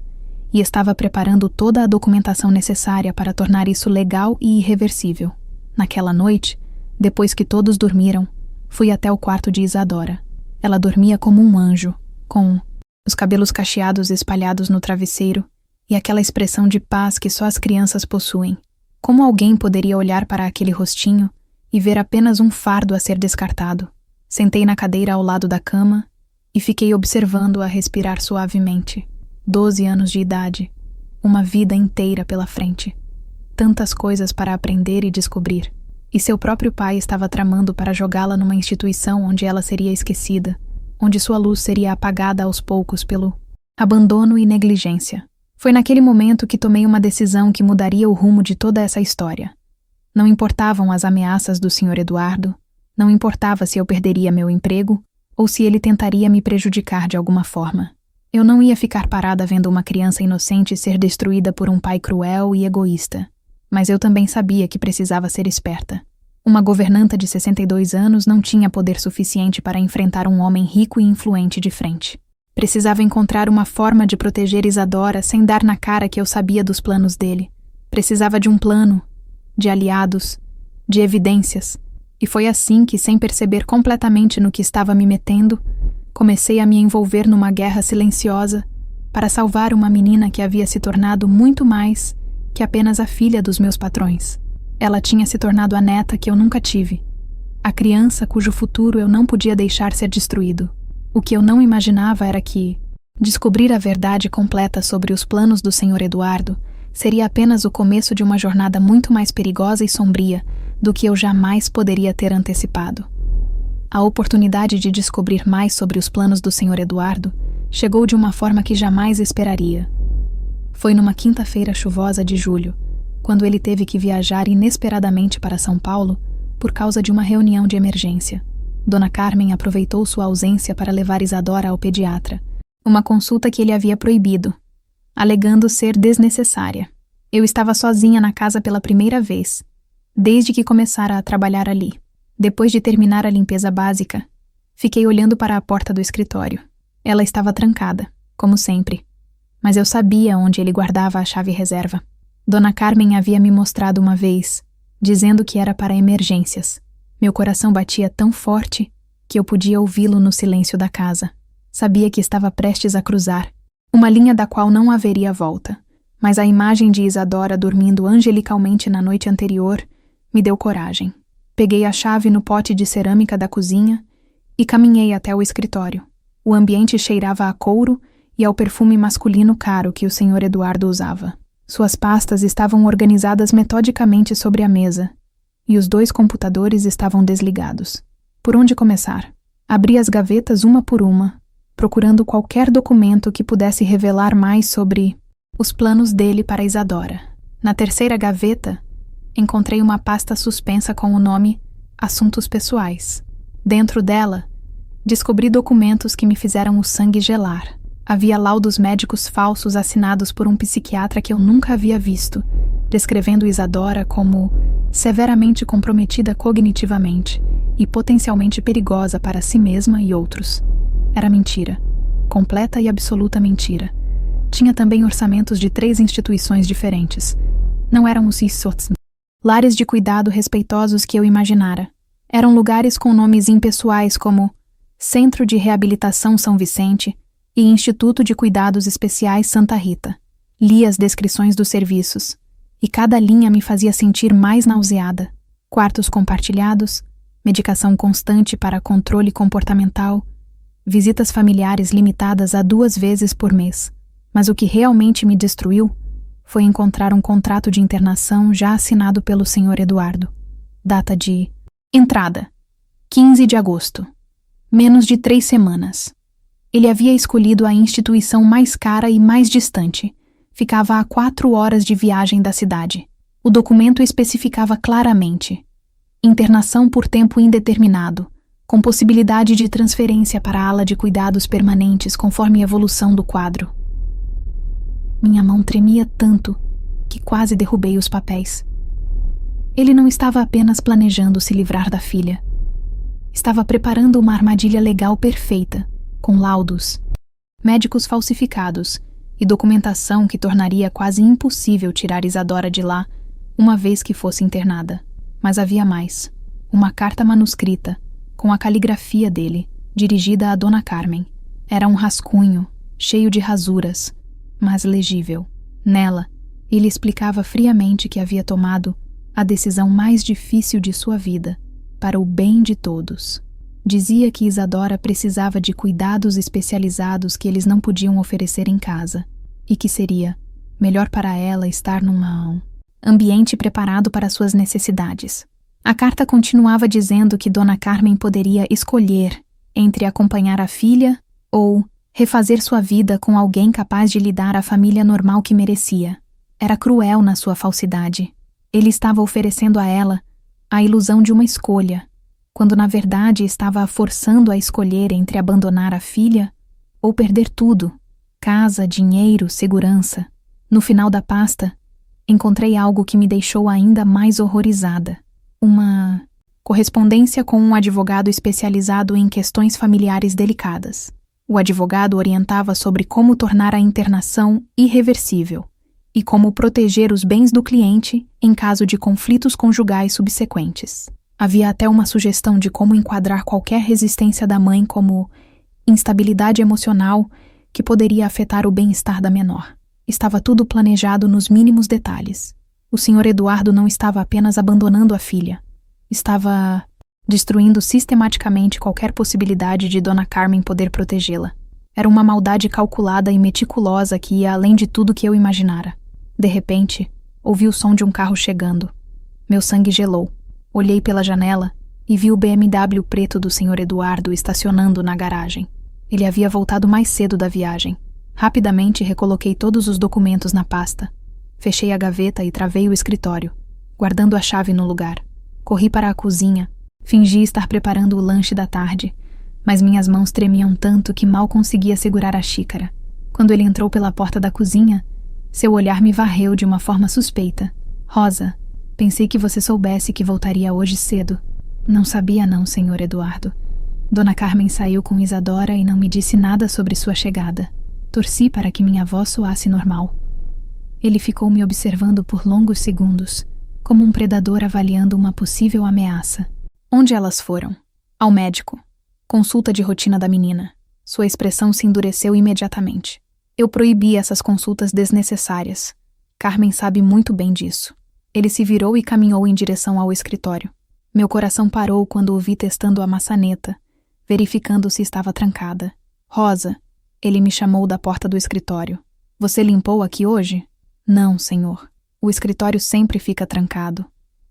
e estava preparando toda a documentação necessária para tornar isso legal e irreversível. Naquela noite, depois que todos dormiram, fui até o quarto de Isadora. Ela dormia como um anjo, com os cabelos cacheados espalhados no travesseiro e aquela expressão de paz que só as crianças possuem. Como alguém poderia olhar para aquele rostinho e ver apenas um fardo a ser descartado? Sentei na cadeira ao lado da cama e fiquei observando-a respirar suavemente. 12 anos de idade, uma vida inteira pela frente. Tantas coisas para aprender e descobrir. E seu próprio pai estava tramando para jogá-la numa instituição onde ela seria esquecida, onde sua luz seria apagada aos poucos pelo abandono e negligência. Foi naquele momento que tomei uma decisão que mudaria o rumo de toda essa história. Não importavam as ameaças do Sr. Eduardo, não importava se eu perderia meu emprego ou se ele tentaria me prejudicar de alguma forma. Eu não ia ficar parada vendo uma criança inocente ser destruída por um pai cruel e egoísta. Mas eu também sabia que precisava ser esperta. Uma governanta de 62 anos não tinha poder suficiente para enfrentar um homem rico e influente de frente. Precisava encontrar uma forma de proteger Isadora sem dar na cara que eu sabia dos planos dele. Precisava de um plano, de aliados, de evidências. E foi assim que, sem perceber completamente no que estava me metendo, comecei a me envolver numa guerra silenciosa para salvar uma menina que havia se tornado muito mais que apenas a filha dos meus patrões. Ela tinha se tornado a neta que eu nunca tive. A criança cujo futuro eu não podia deixar ser destruído. O que eu não imaginava era que descobrir a verdade completa sobre os planos do Sr. Eduardo seria apenas o começo de uma jornada muito mais perigosa e sombria do que eu jamais poderia ter antecipado. A oportunidade de descobrir mais sobre os planos do Sr. Eduardo chegou de uma forma que jamais esperaria. Foi numa quinta-feira chuvosa de julho, quando ele teve que viajar inesperadamente para São Paulo por causa de uma reunião de emergência. Dona Carmen aproveitou sua ausência para levar Isadora ao pediatra, uma consulta que ele havia proibido, alegando ser desnecessária. Eu estava sozinha na casa pela primeira vez, desde que começara a trabalhar ali. Depois de terminar a limpeza básica, fiquei olhando para a porta do escritório. Ela estava trancada, como sempre, mas eu sabia onde ele guardava a chave reserva. Dona Carmen havia me mostrado uma vez, dizendo que era para emergências. Meu coração batia tão forte que eu podia ouvi-lo no silêncio da casa. Sabia que estava prestes a cruzar, uma linha da qual não haveria volta, mas a imagem de Isadora dormindo angelicalmente na noite anterior me deu coragem. Peguei a chave no pote de cerâmica da cozinha e caminhei até o escritório. O ambiente cheirava a couro e ao perfume masculino caro que o Sr. Eduardo usava. Suas pastas estavam organizadas metodicamente sobre a mesa e os 2 computadores estavam desligados. Por onde começar? Abri as gavetas uma por uma, procurando qualquer documento que pudesse revelar mais sobre os planos dele para Isadora. Na terceira gaveta, encontrei uma pasta suspensa com o nome Assuntos Pessoais. Dentro dela, descobri documentos que me fizeram o sangue gelar. Havia laudos médicos falsos assinados por um psiquiatra que eu nunca havia visto, descrevendo Isadora como severamente comprometida cognitivamente e potencialmente perigosa para si mesma e outros. Era mentira. Completa e absoluta mentira. Tinha também orçamentos de 3 instituições diferentes. Não eram os ISOTs, lares de cuidado respeitosos que eu imaginara. Eram lugares com nomes impessoais como Centro de Reabilitação São Vicente e Instituto de Cuidados Especiais Santa Rita. Li as descrições dos serviços, e cada linha me fazia sentir mais nauseada. Quartos compartilhados, medicação constante para controle comportamental, visitas familiares limitadas a 2 vezes por mês. Mas o que realmente me destruiu foi encontrar um contrato de internação já assinado pelo Sr. Eduardo. Data de entrada: 15 de agosto. Menos de 3 semanas. Ele havia escolhido a instituição mais cara e mais distante. Ficava a 4 horas de viagem da cidade. O documento especificava claramente: internação por tempo indeterminado, com possibilidade de transferência para a ala de cuidados permanentes conforme a evolução do quadro. Minha mão tremia tanto que quase derrubei os papéis. Ele não estava apenas planejando se livrar da filha. Estava preparando uma armadilha legal perfeita, com laudos, médicos falsificados e documentação que tornaria quase impossível tirar Isadora de lá uma vez que fosse internada. Mas havia mais. Uma carta manuscrita, com a caligrafia dele, dirigida a Dona Carmen. Era um rascunho, cheio de rasuras, mas legível. Nela, ele explicava friamente que havia tomado a decisão mais difícil de sua vida, para o bem de todos. Dizia que Isadora precisava de cuidados especializados que eles não podiam oferecer em casa, e que seria melhor para ela estar num ambiente preparado para suas necessidades. A carta continuava dizendo que Dona Carmen poderia escolher entre acompanhar a filha ou refazer sua vida com alguém capaz de lhe dar a família normal que merecia. Era cruel na sua falsidade. Ele estava oferecendo a ela a ilusão de uma escolha, quando na verdade estava a forçando a escolher entre abandonar a filha ou perder tudo: casa, dinheiro, segurança. No final da pasta, encontrei algo que me deixou ainda mais horrorizada. Uma correspondência com um advogado especializado em questões familiares delicadas. O advogado orientava sobre como tornar a internação irreversível e como proteger os bens do cliente em caso de conflitos conjugais subsequentes. Havia até uma sugestão de como enquadrar qualquer resistência da mãe como instabilidade emocional que poderia afetar o bem-estar da menor. Estava tudo planejado nos mínimos detalhes. O Sr. Eduardo não estava apenas abandonando a filha. Estava destruindo sistematicamente qualquer possibilidade de Dona Carmen poder protegê-la. Era uma maldade calculada e meticulosa que ia além de tudo que eu imaginara. De repente, ouvi o som de um carro chegando. Meu sangue gelou. Olhei pela janela e vi o BMW preto do Sr. Eduardo estacionando na garagem. Ele havia voltado mais cedo da viagem. Rapidamente recoloquei todos os documentos na pasta. Fechei a gaveta e travei o escritório, guardando a chave no lugar. Corri para a cozinha, fingi estar preparando o lanche da tarde, mas minhas mãos tremiam tanto que mal conseguia segurar a xícara. Quando ele entrou pela porta da cozinha, seu olhar me varreu de uma forma suspeita. Rosa, pensei que você soubesse que voltaria hoje cedo. Não sabia não, Sr. Eduardo. Dona Carmen saiu com Isadora e não me disse nada sobre sua chegada. Torci para que minha voz soasse normal. Ele ficou me observando por longos segundos, como um predador avaliando uma possível ameaça. Onde elas foram? Ao médico. Consulta de rotina da menina. Sua expressão se endureceu imediatamente. Eu proibi essas consultas desnecessárias. Carmen sabe muito bem disso. Ele se virou e caminhou em direção ao escritório. Meu coração parou quando o vi testando a maçaneta, verificando se estava trancada. Rosa, ele me chamou da porta do escritório. Você limpou aqui hoje? Não, senhor. O escritório sempre fica trancado.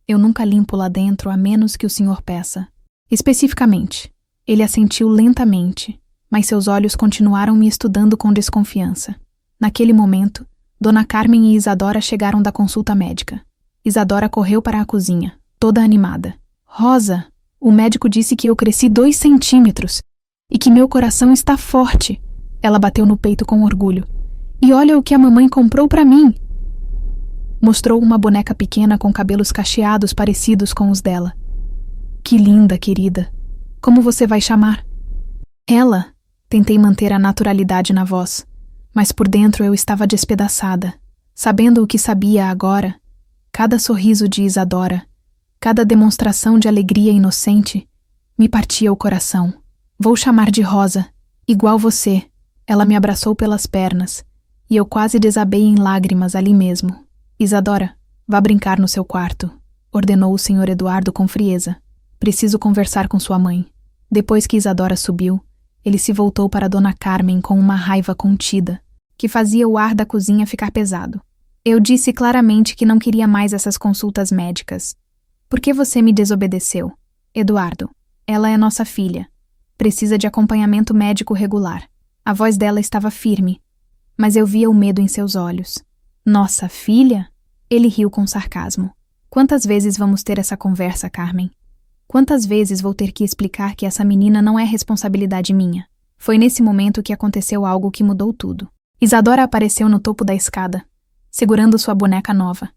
Eu nunca limpo lá dentro a menos que o senhor peça. Especificamente. Ele assentiu lentamente, mas seus olhos continuaram me estudando com desconfiança. Naquele momento, Dona Carmen e Isadora chegaram da consulta médica. Isadora correu para a cozinha, toda animada. Rosa, o médico disse que eu cresci 2 centímetros e que meu coração está forte. Ela bateu no peito com orgulho. E olha o que a mamãe comprou para mim! Mostrou uma boneca pequena com cabelos cacheados parecidos com os dela. Que linda, querida! Como você vai chamar? Ela. Tentei manter a naturalidade na voz, mas por dentro eu estava despedaçada, sabendo o que sabia agora. Cada sorriso de Isadora, cada demonstração de alegria inocente, me partia o coração. Vou chamar de Rosa, igual você. Ela me abraçou pelas pernas, e eu quase desabei em lágrimas ali mesmo. Isadora, vá brincar no seu quarto, ordenou o Sr. Eduardo com frieza. Preciso conversar com sua mãe. Depois que Isadora subiu, ele se voltou para Dona Carmen com uma raiva contida, que fazia o ar da cozinha ficar pesado. Eu disse claramente que não queria mais essas consultas médicas. Por que você me desobedeceu? Eduardo, ela é nossa filha. Precisa de acompanhamento médico regular. A voz dela estava firme, mas eu via o medo em seus olhos. Nossa filha? Ele riu com sarcasmo. Quantas vezes vamos ter essa conversa, Carmen? Quantas vezes vou ter que explicar que essa menina não é responsabilidade minha? Foi nesse momento que aconteceu algo que mudou tudo. Isadora apareceu no topo da escada, segurando sua boneca nova,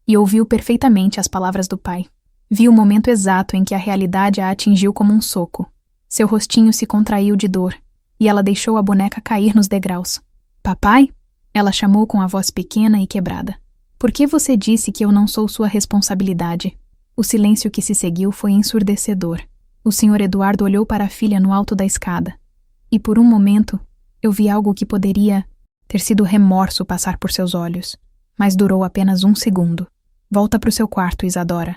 e ouviu perfeitamente as palavras do pai. Vi o momento exato em que a realidade a atingiu como um soco. Seu rostinho se contraiu de dor, e ela deixou a boneca cair nos degraus. Papai? Ela chamou com a voz pequena e quebrada. Por que você disse que eu não sou sua responsabilidade? O silêncio que se seguiu foi ensurdecedor. O Sr. Eduardo olhou para a filha no alto da escada, e por um momento eu vi algo que poderia ter sido remorso passar por seus olhos, mas durou apenas 1 segundo. Volta para o seu quarto, Isadora.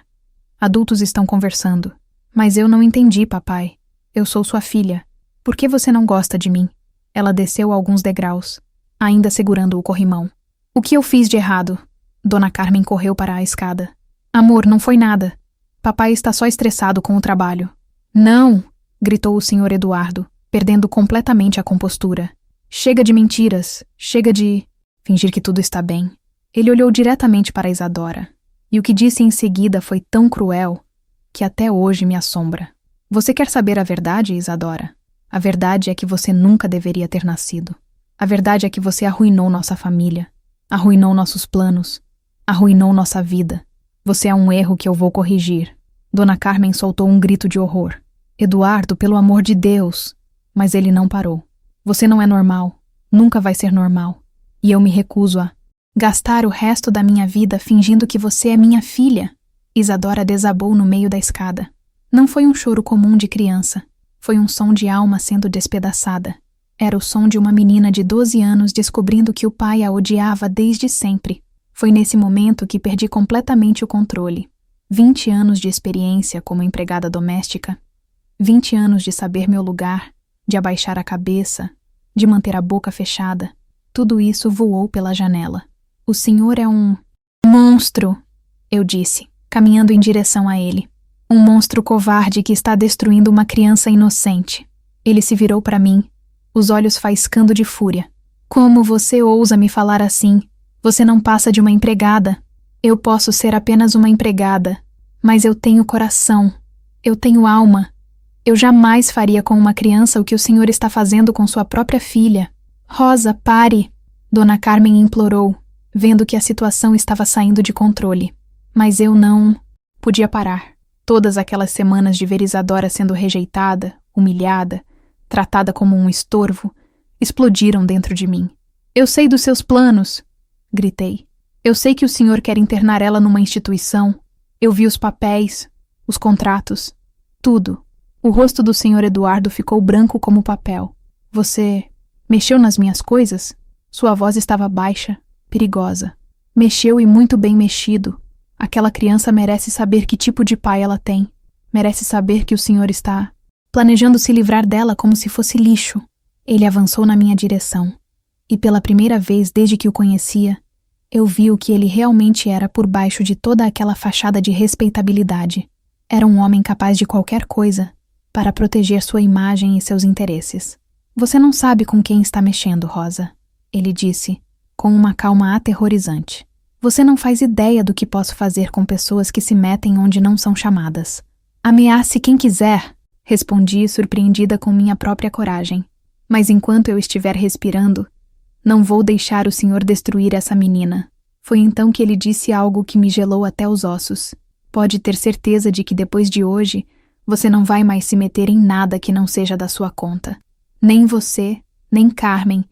Adultos estão conversando. Mas eu não entendi, papai. Eu sou sua filha. Por que você não gosta de mim? Ela desceu alguns degraus, ainda segurando o corrimão. O que eu fiz de errado? Dona Carmen correu para a escada. Amor, não foi nada. Papai está só estressado com o trabalho. Não! Gritou o Sr. Eduardo, perdendo completamente a compostura. Chega de mentiras. Chega de fingir que tudo está bem. Ele olhou diretamente para Isadora, e o que disse em seguida foi tão cruel que até hoje me assombra. Você quer saber a verdade, Isadora? A verdade é que você nunca deveria ter nascido. A verdade é que você arruinou nossa família, arruinou nossos planos, arruinou nossa vida. Você é um erro que eu vou corrigir. Dona Carmen soltou um grito de horror. Eduardo, pelo amor de Deus! Mas ele não parou. Você não é normal. Nunca vai ser normal. E eu me recuso a gastar o resto da minha vida fingindo que você é minha filha. Isadora desabou no meio da escada. Não foi um choro comum de criança. Foi um som de alma sendo despedaçada. Era o som de uma menina de 12 anos descobrindo que o pai a odiava desde sempre. Foi nesse momento que perdi completamente o controle. 20 anos de experiência como empregada doméstica, 20 anos de saber meu lugar, de abaixar a cabeça, de manter a boca fechada. Tudo isso voou pela janela. O senhor é um monstro, eu disse, caminhando em direção a ele. Um monstro covarde que está destruindo uma criança inocente. Ele se virou para mim, os olhos faiscando de fúria. Como você ousa me falar assim? Você não passa de uma empregada. Eu posso ser apenas uma empregada, mas eu tenho coração. Eu tenho alma. Eu jamais faria com uma criança o que o senhor está fazendo com sua própria filha. Rosa, pare! Dona Carmen implorou, vendo que a situação estava saindo de controle. Mas eu não podia parar. Todas aquelas semanas de ver Isadora sendo rejeitada, humilhada, tratada como um estorvo, explodiram dentro de mim. Eu sei dos seus planos, gritei. Eu sei que o senhor quer internar ela numa instituição. Eu vi os papéis, os contratos, tudo. O rosto do Sr. Eduardo ficou branco como papel. Você mexeu nas minhas coisas? Sua voz estava baixa, perigosa. Mexeu e muito bem mexido. Aquela criança merece saber que tipo de pai ela tem. Merece saber que o senhor está planejando se livrar dela como se fosse lixo. Ele avançou na minha direção. E pela primeira vez desde que o conhecia, eu vi o que ele realmente era por baixo de toda aquela fachada de respeitabilidade. Era um homem capaz de qualquer coisa para proteger sua imagem e seus interesses. Você não sabe com quem está mexendo, Rosa, ele disse, com uma calma aterrorizante. Você não faz ideia do que posso fazer com pessoas que se metem onde não são chamadas. Ameace quem quiser, respondi, surpreendida com minha própria coragem. Mas enquanto eu estiver respirando, não vou deixar o senhor destruir essa menina. Foi então que ele disse algo que me gelou até os ossos. Pode ter certeza de que depois de hoje, você não vai mais se meter em nada que não seja da sua conta. Nem você, nem Carmen,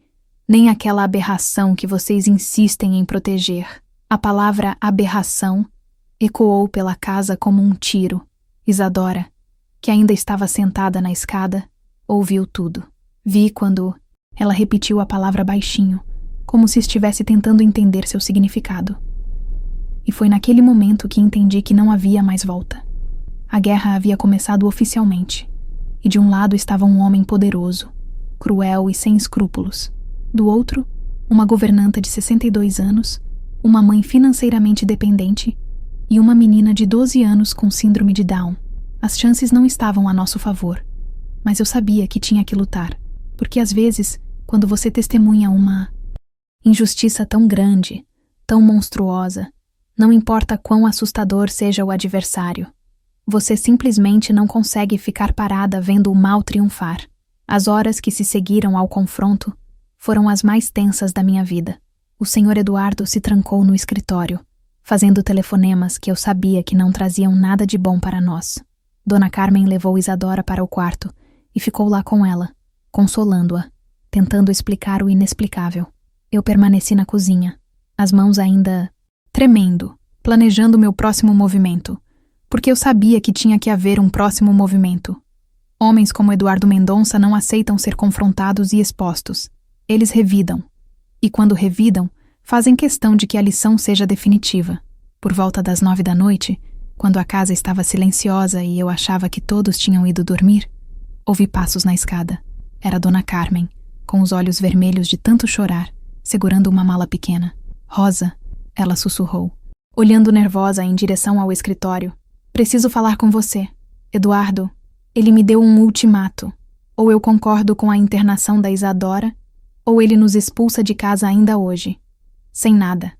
nem aquela aberração que vocês insistem em proteger. A palavra aberração ecoou pela casa como um tiro. Isadora, que ainda estava sentada na escada, ouviu tudo. Vi quando ela repetiu a palavra baixinho, como se estivesse tentando entender seu significado. E foi naquele momento que entendi que não havia mais volta. A guerra havia começado oficialmente, e de um lado estava um homem poderoso, cruel e sem escrúpulos. Do outro, uma governanta de 62 anos, uma mãe financeiramente dependente e uma menina de 12 anos com síndrome de Down. As chances não estavam a nosso favor, mas eu sabia que tinha que lutar, porque às vezes, quando você testemunha uma injustiça tão grande, tão monstruosa, não importa quão assustador seja o adversário, você simplesmente não consegue ficar parada vendo o mal triunfar. As horas que se seguiram ao confronto foram as mais tensas da minha vida. O senhor Eduardo se trancou no escritório, fazendo telefonemas que eu sabia que não traziam nada de bom para nós. Dona Carmen levou Isadora para o quarto e ficou lá com ela, consolando-a, tentando explicar o inexplicável. Eu permaneci na cozinha, as mãos ainda tremendo, planejando meu próximo movimento, porque eu sabia que tinha que haver um próximo movimento. Homens como Eduardo Mendonça não aceitam ser confrontados e expostos. Eles revidam. E quando revidam, fazem questão de que a lição seja definitiva. Por volta das 9 da noite, quando a casa estava silenciosa e eu achava que todos tinham ido dormir, ouvi passos na escada. Era Dona Carmen, com os olhos vermelhos de tanto chorar, segurando uma mala pequena. Rosa, ela sussurrou, olhando nervosa em direção ao escritório. Preciso falar com você. Eduardo, ele me deu um ultimato. Ou eu concordo com a internação da Isadora, ou ele nos expulsa de casa ainda hoje. Sem nada.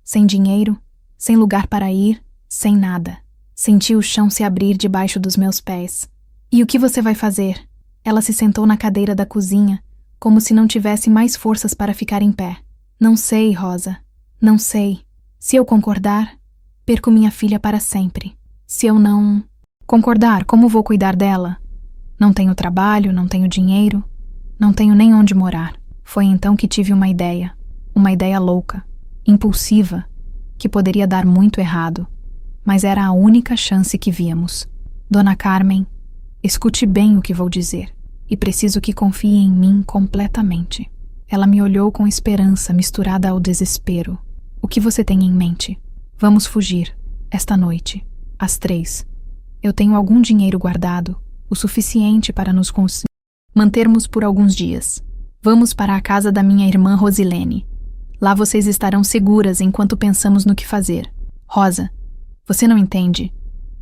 Sem dinheiro, sem lugar para ir, sem nada. Senti o chão se abrir debaixo dos meus pés. E o que você vai fazer? Ela se sentou na cadeira da cozinha, como se não tivesse mais forças para ficar em pé. Não sei, Rosa. Não sei. Se eu concordar, perco minha filha para sempre. Se eu não concordar, como vou cuidar dela? Não tenho trabalho, não tenho dinheiro, não tenho nem onde morar. Foi então que tive uma ideia louca, impulsiva, que poderia dar muito errado, mas era a única chance que víamos. Dona Carmen, escute bem o que vou dizer, e preciso que confie em mim completamente. Ela me olhou com esperança misturada ao desespero. O que você tem em mente? Vamos fugir, esta noite, às 3. Eu tenho algum dinheiro guardado, o suficiente para nos mantermos por alguns dias. Vamos para a casa da minha irmã Rosilene. Lá vocês estarão seguras enquanto pensamos no que fazer. Rosa, você não entende.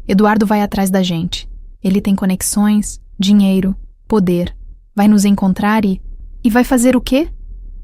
Eduardo vai atrás da gente. Ele tem conexões, dinheiro, poder. Vai nos encontrar e vai fazer o quê?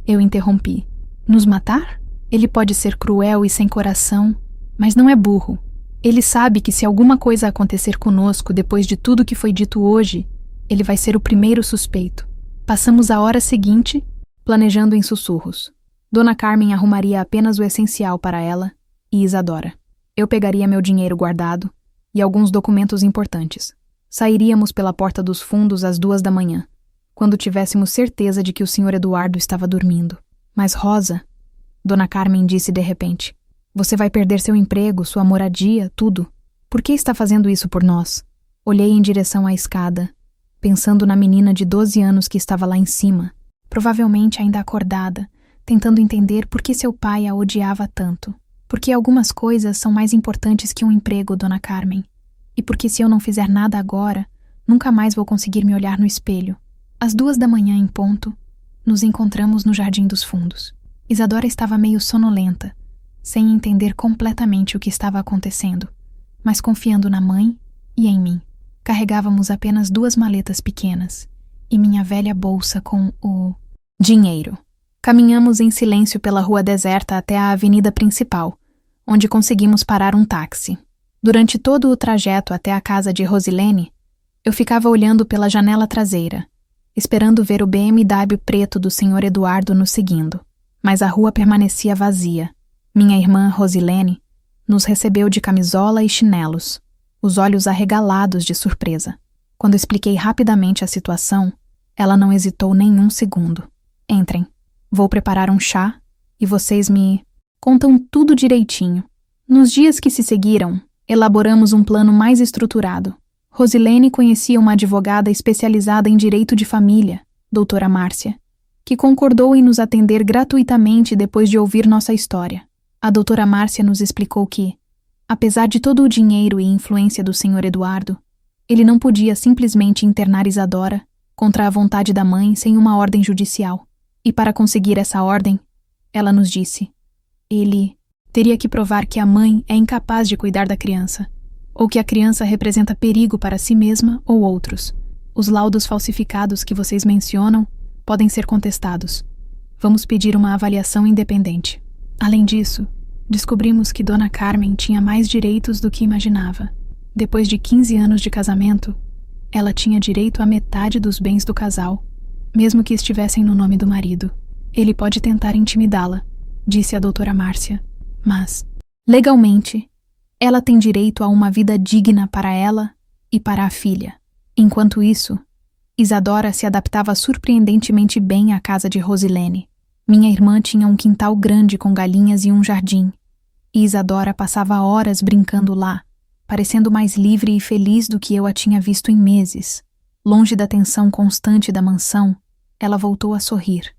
Eu interrompi. Nos matar? Ele pode ser cruel e sem coração, mas não é burro. Ele sabe que se alguma coisa acontecer conosco depois de tudo que foi dito hoje, ele vai ser o primeiro suspeito. Passamos a hora seguinte, planejando em sussurros. Dona Carmen arrumaria apenas o essencial para ela e Isadora. Eu pegaria meu dinheiro guardado e alguns documentos importantes. Sairíamos pela porta dos fundos às 2 da manhã, quando tivéssemos certeza de que o Sr. Eduardo estava dormindo. Mas Rosa, Dona Carmen disse de repente, você vai perder seu emprego, sua moradia, tudo. Por que está fazendo isso por nós? Olhei em direção à escada, pensando na menina de 12 anos que estava lá em cima, provavelmente ainda acordada, tentando entender por que seu pai a odiava tanto. Porque algumas coisas são mais importantes que um emprego, Dona Carmen. E porque se eu não fizer nada agora, nunca mais vou conseguir me olhar no espelho. Às 2 da manhã em ponto, nos encontramos no Jardim dos Fundos. Isadora estava meio sonolenta, sem entender completamente o que estava acontecendo, mas confiando na mãe e em mim. Carregávamos apenas 2 maletas pequenas e minha velha bolsa com o dinheiro. Caminhamos em silêncio pela rua deserta até a avenida principal, onde conseguimos parar um táxi. Durante todo o trajeto até a casa de Rosilene, eu ficava olhando pela janela traseira, esperando ver o BMW preto do Sr. Eduardo nos seguindo. Mas a rua permanecia vazia. Minha irmã, Rosilene, nos recebeu de camisola e chinelos, os olhos arregalados de surpresa. Quando expliquei rapidamente a situação, ela não hesitou nem um segundo. Entrem. Vou preparar um chá e vocês me contam tudo direitinho. Nos dias que se seguiram, elaboramos um plano mais estruturado. Rosilene conhecia uma advogada especializada em direito de família, doutora Márcia, que concordou em nos atender gratuitamente depois de ouvir nossa história. A doutora Márcia nos explicou que, apesar de todo o dinheiro e influência do Sr. Eduardo, ele não podia simplesmente internar Isadora contra a vontade da mãe sem uma ordem judicial. E para conseguir essa ordem, ela nos disse, ele teria que provar que a mãe é incapaz de cuidar da criança, ou que a criança representa perigo para si mesma ou outros. Os laudos falsificados que vocês mencionam podem ser contestados. Vamos pedir uma avaliação independente. Além disso, descobrimos que Dona Carmen tinha mais direitos do que imaginava. Depois de 15 anos de casamento, ela tinha direito à metade dos bens do casal, mesmo que estivessem no nome do marido. Ele pode tentar intimidá-la, disse a doutora Márcia, mas, legalmente, ela tem direito a uma vida digna para ela e para a filha. Enquanto isso, Isadora se adaptava surpreendentemente bem à casa de Rosilene. Minha irmã tinha um quintal grande com galinhas e um jardim, e Isadora passava horas brincando lá, parecendo mais livre e feliz do que eu a tinha visto em meses. Longe da tensão constante da mansão, ela voltou a sorrir,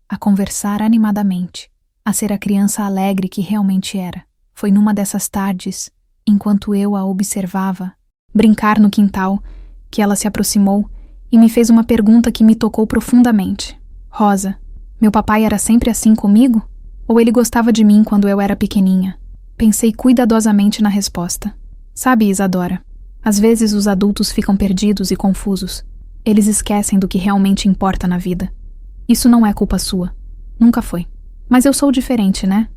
a conversar animadamente, a ser a criança alegre que realmente era. Foi numa dessas tardes, enquanto eu a observava brincar no quintal, que ela se aproximou e me fez uma pergunta que me tocou profundamente. Rosa, meu papai era sempre assim comigo? Ou ele gostava de mim quando eu era pequeninha? Pensei cuidadosamente na resposta. Sabe, Isadora, às vezes os adultos ficam perdidos e confusos. Eles esquecem do que realmente importa na vida. Isso não é culpa sua. Nunca foi. Mas eu sou diferente, né?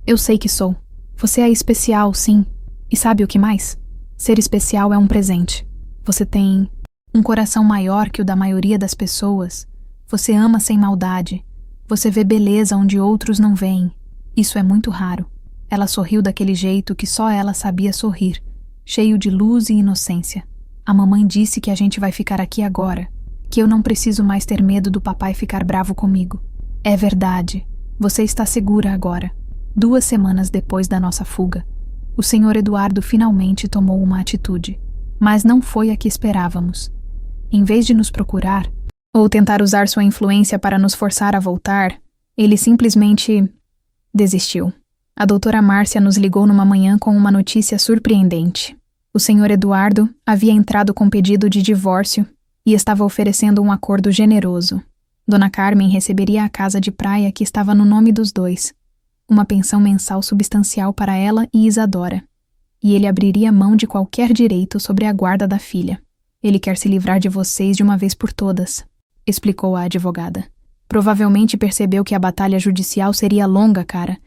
Eu sei que sou. Você é especial, sim. E sabe o que mais? Ser especial é um presente. Você tem um coração maior que o da maioria das pessoas. Você ama sem maldade. Você vê beleza onde outros não veem. Isso é muito raro. Ela sorriu daquele jeito que só ela sabia sorrir, cheio de luz e inocência. A mamãe disse que a gente vai ficar aqui agora, que eu não preciso mais ter medo do papai ficar bravo comigo. É verdade. Você está segura agora. 2 semanas depois da nossa fuga, o Sr. Eduardo finalmente tomou uma atitude, mas não foi a que esperávamos. Em vez de nos procurar, ou tentar usar sua influência para nos forçar a voltar, ele simplesmente desistiu. A doutora Márcia nos ligou numa manhã com uma notícia surpreendente. O Sr. Eduardo havia entrado com pedido de divórcio e estava oferecendo um acordo generoso. Dona Carmen receberia a casa de praia que estava no nome dos dois, uma pensão mensal substancial para ela e Isadora, e ele abriria mão de qualquer direito sobre a guarda da filha. Ele quer se livrar de vocês de uma vez por todas, explicou a advogada. Provavelmente percebeu que a batalha judicial seria longa, cara,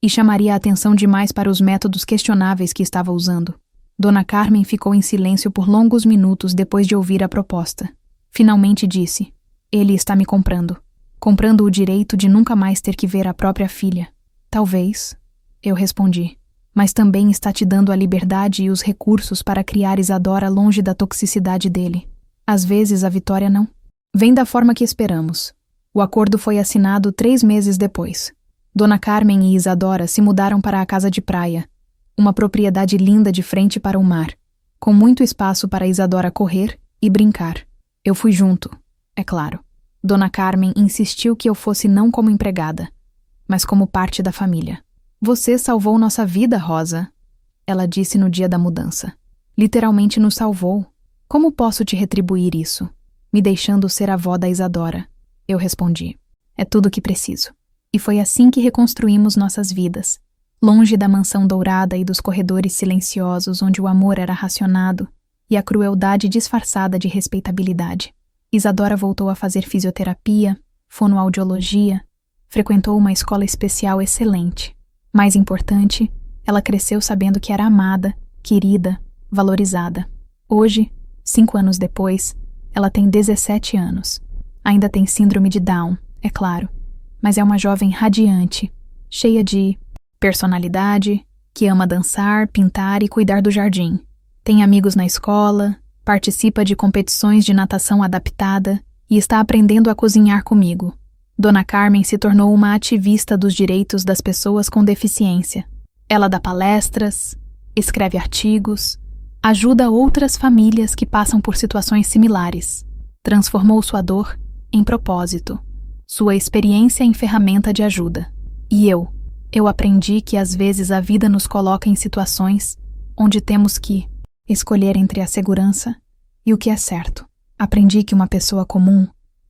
e chamaria a atenção demais para os métodos questionáveis que estava usando. Dona Carmen ficou em silêncio por longos minutos depois de ouvir a proposta. Finalmente disse, ele está me comprando. Comprando o direito de nunca mais ter que ver a própria filha. Talvez, eu respondi, mas também está te dando a liberdade e os recursos para criar Isadora longe da toxicidade dele. Às vezes a vitória não vem da forma que esperamos. O acordo foi assinado 3 meses depois. Dona Carmen e Isadora se mudaram para a casa de praia, uma propriedade linda de frente para o mar, com muito espaço para Isadora correr e brincar. Eu fui junto, é claro. Dona Carmen insistiu que eu fosse não como empregada, mas como parte da família. Você salvou nossa vida, Rosa, ela disse no dia da mudança. Literalmente nos salvou. Como posso te retribuir isso? Me deixando ser a avó da Isadora. Eu respondi. É tudo o que preciso. E foi assim que reconstruímos nossas vidas, longe da mansão dourada e dos corredores silenciosos onde o amor era racionado e a crueldade disfarçada de respeitabilidade. Isadora voltou a fazer fisioterapia, fonoaudiologia, frequentou uma escola especial excelente. Mais importante, ela cresceu sabendo que era amada, querida, valorizada. Hoje, 5 anos depois, ela tem 17 anos. Ainda tem síndrome de Down, é claro, mas é uma jovem radiante, cheia de personalidade, que ama dançar, pintar e cuidar do jardim. Tem amigos na escola, participa de competições de natação adaptada e está aprendendo a cozinhar comigo. Dona Carmen se tornou uma ativista dos direitos das pessoas com deficiência. Ela dá palestras, escreve artigos, ajuda outras famílias que passam por situações similares. Transformou sua dor em propósito, sua experiência em ferramenta de ajuda. E eu aprendi que às vezes a vida nos coloca em situações onde temos que escolher entre a segurança e o que é certo. Aprendi que uma pessoa comum,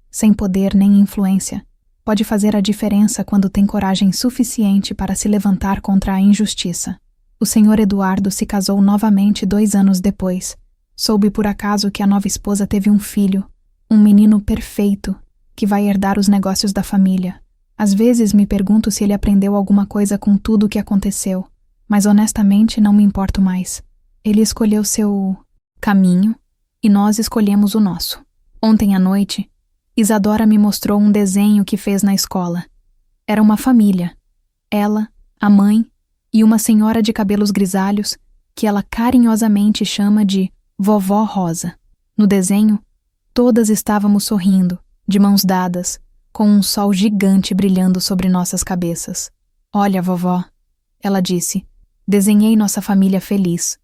sem poder nem influência, pode fazer a diferença quando tem coragem suficiente para se levantar contra a injustiça. O Sr. Eduardo se casou novamente 2 anos depois. Soube por acaso que a nova esposa teve um filho, um menino perfeito, que vai herdar os negócios da família. Às vezes me pergunto se ele aprendeu alguma coisa com tudo o que aconteceu, mas honestamente não me importo mais. Ele escolheu seu caminho e nós escolhemos o nosso. Ontem à noite, Isadora me mostrou um desenho que fez na escola. Era uma família. Ela, a mãe e uma senhora de cabelos grisalhos que ela carinhosamente chama de Vovó Rosa. No desenho, todas estávamos sorrindo, de mãos dadas, com um sol gigante brilhando sobre nossas cabeças. Olha, vovó, ela disse, desenhei nossa família feliz.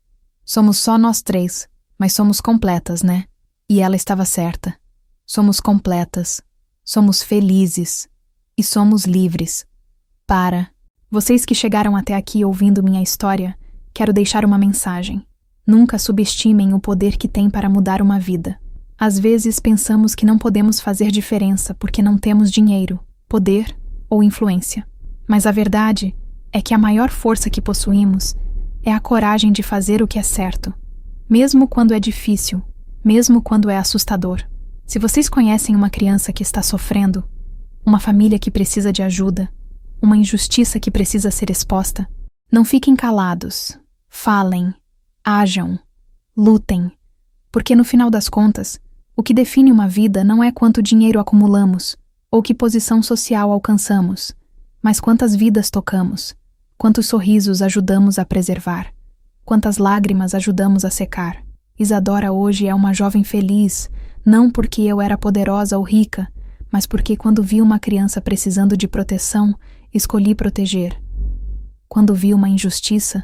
Somos só nós 3, mas somos completas, né? E ela estava certa. Somos completas, somos felizes e somos livres. Para vocês que chegaram até aqui ouvindo minha história, quero deixar uma mensagem. Nunca subestimem o poder que tem para mudar uma vida. Às vezes pensamos que não podemos fazer diferença porque não temos dinheiro, poder ou influência. Mas a verdade é que a maior força que possuímos é a coragem de fazer o que é certo, mesmo quando é difícil, mesmo quando é assustador. Se vocês conhecem uma criança que está sofrendo, uma família que precisa de ajuda, uma injustiça que precisa ser exposta, não fiquem calados. Falem, ajam, lutem, porque no final das contas, o que define uma vida não é quanto dinheiro acumulamos ou que posição social alcançamos, mas quantas vidas tocamos, quantos sorrisos ajudamos a preservar, quantas lágrimas ajudamos a secar. Isadora hoje é uma jovem feliz, não porque eu era poderosa ou rica, mas porque quando vi uma criança precisando de proteção, escolhi proteger. Quando vi uma injustiça,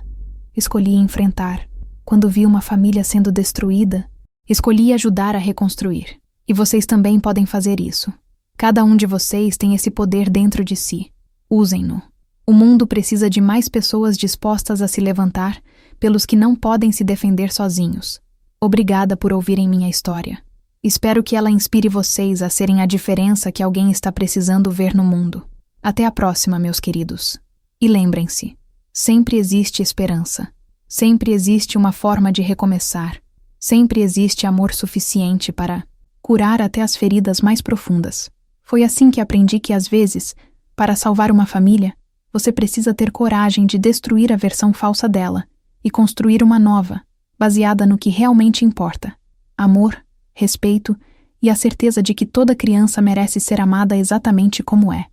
escolhi enfrentar. Quando vi uma família sendo destruída, escolhi ajudar a reconstruir. E vocês também podem fazer isso. Cada um de vocês tem esse poder dentro de si. Usem-no. O mundo precisa de mais pessoas dispostas a se levantar pelos que não podem se defender sozinhos. Obrigada por ouvirem minha história. Espero que ela inspire vocês a serem a diferença que alguém está precisando ver no mundo. Até a próxima, meus queridos. E lembrem-se, sempre existe esperança. Sempre existe uma forma de recomeçar. Sempre existe amor suficiente para curar até as feridas mais profundas. Foi assim que aprendi que, às vezes, para salvar uma família, você precisa ter coragem de destruir a versão falsa dela e construir uma nova, baseada no que realmente importa: amor, respeito e a certeza de que toda criança merece ser amada exatamente como é.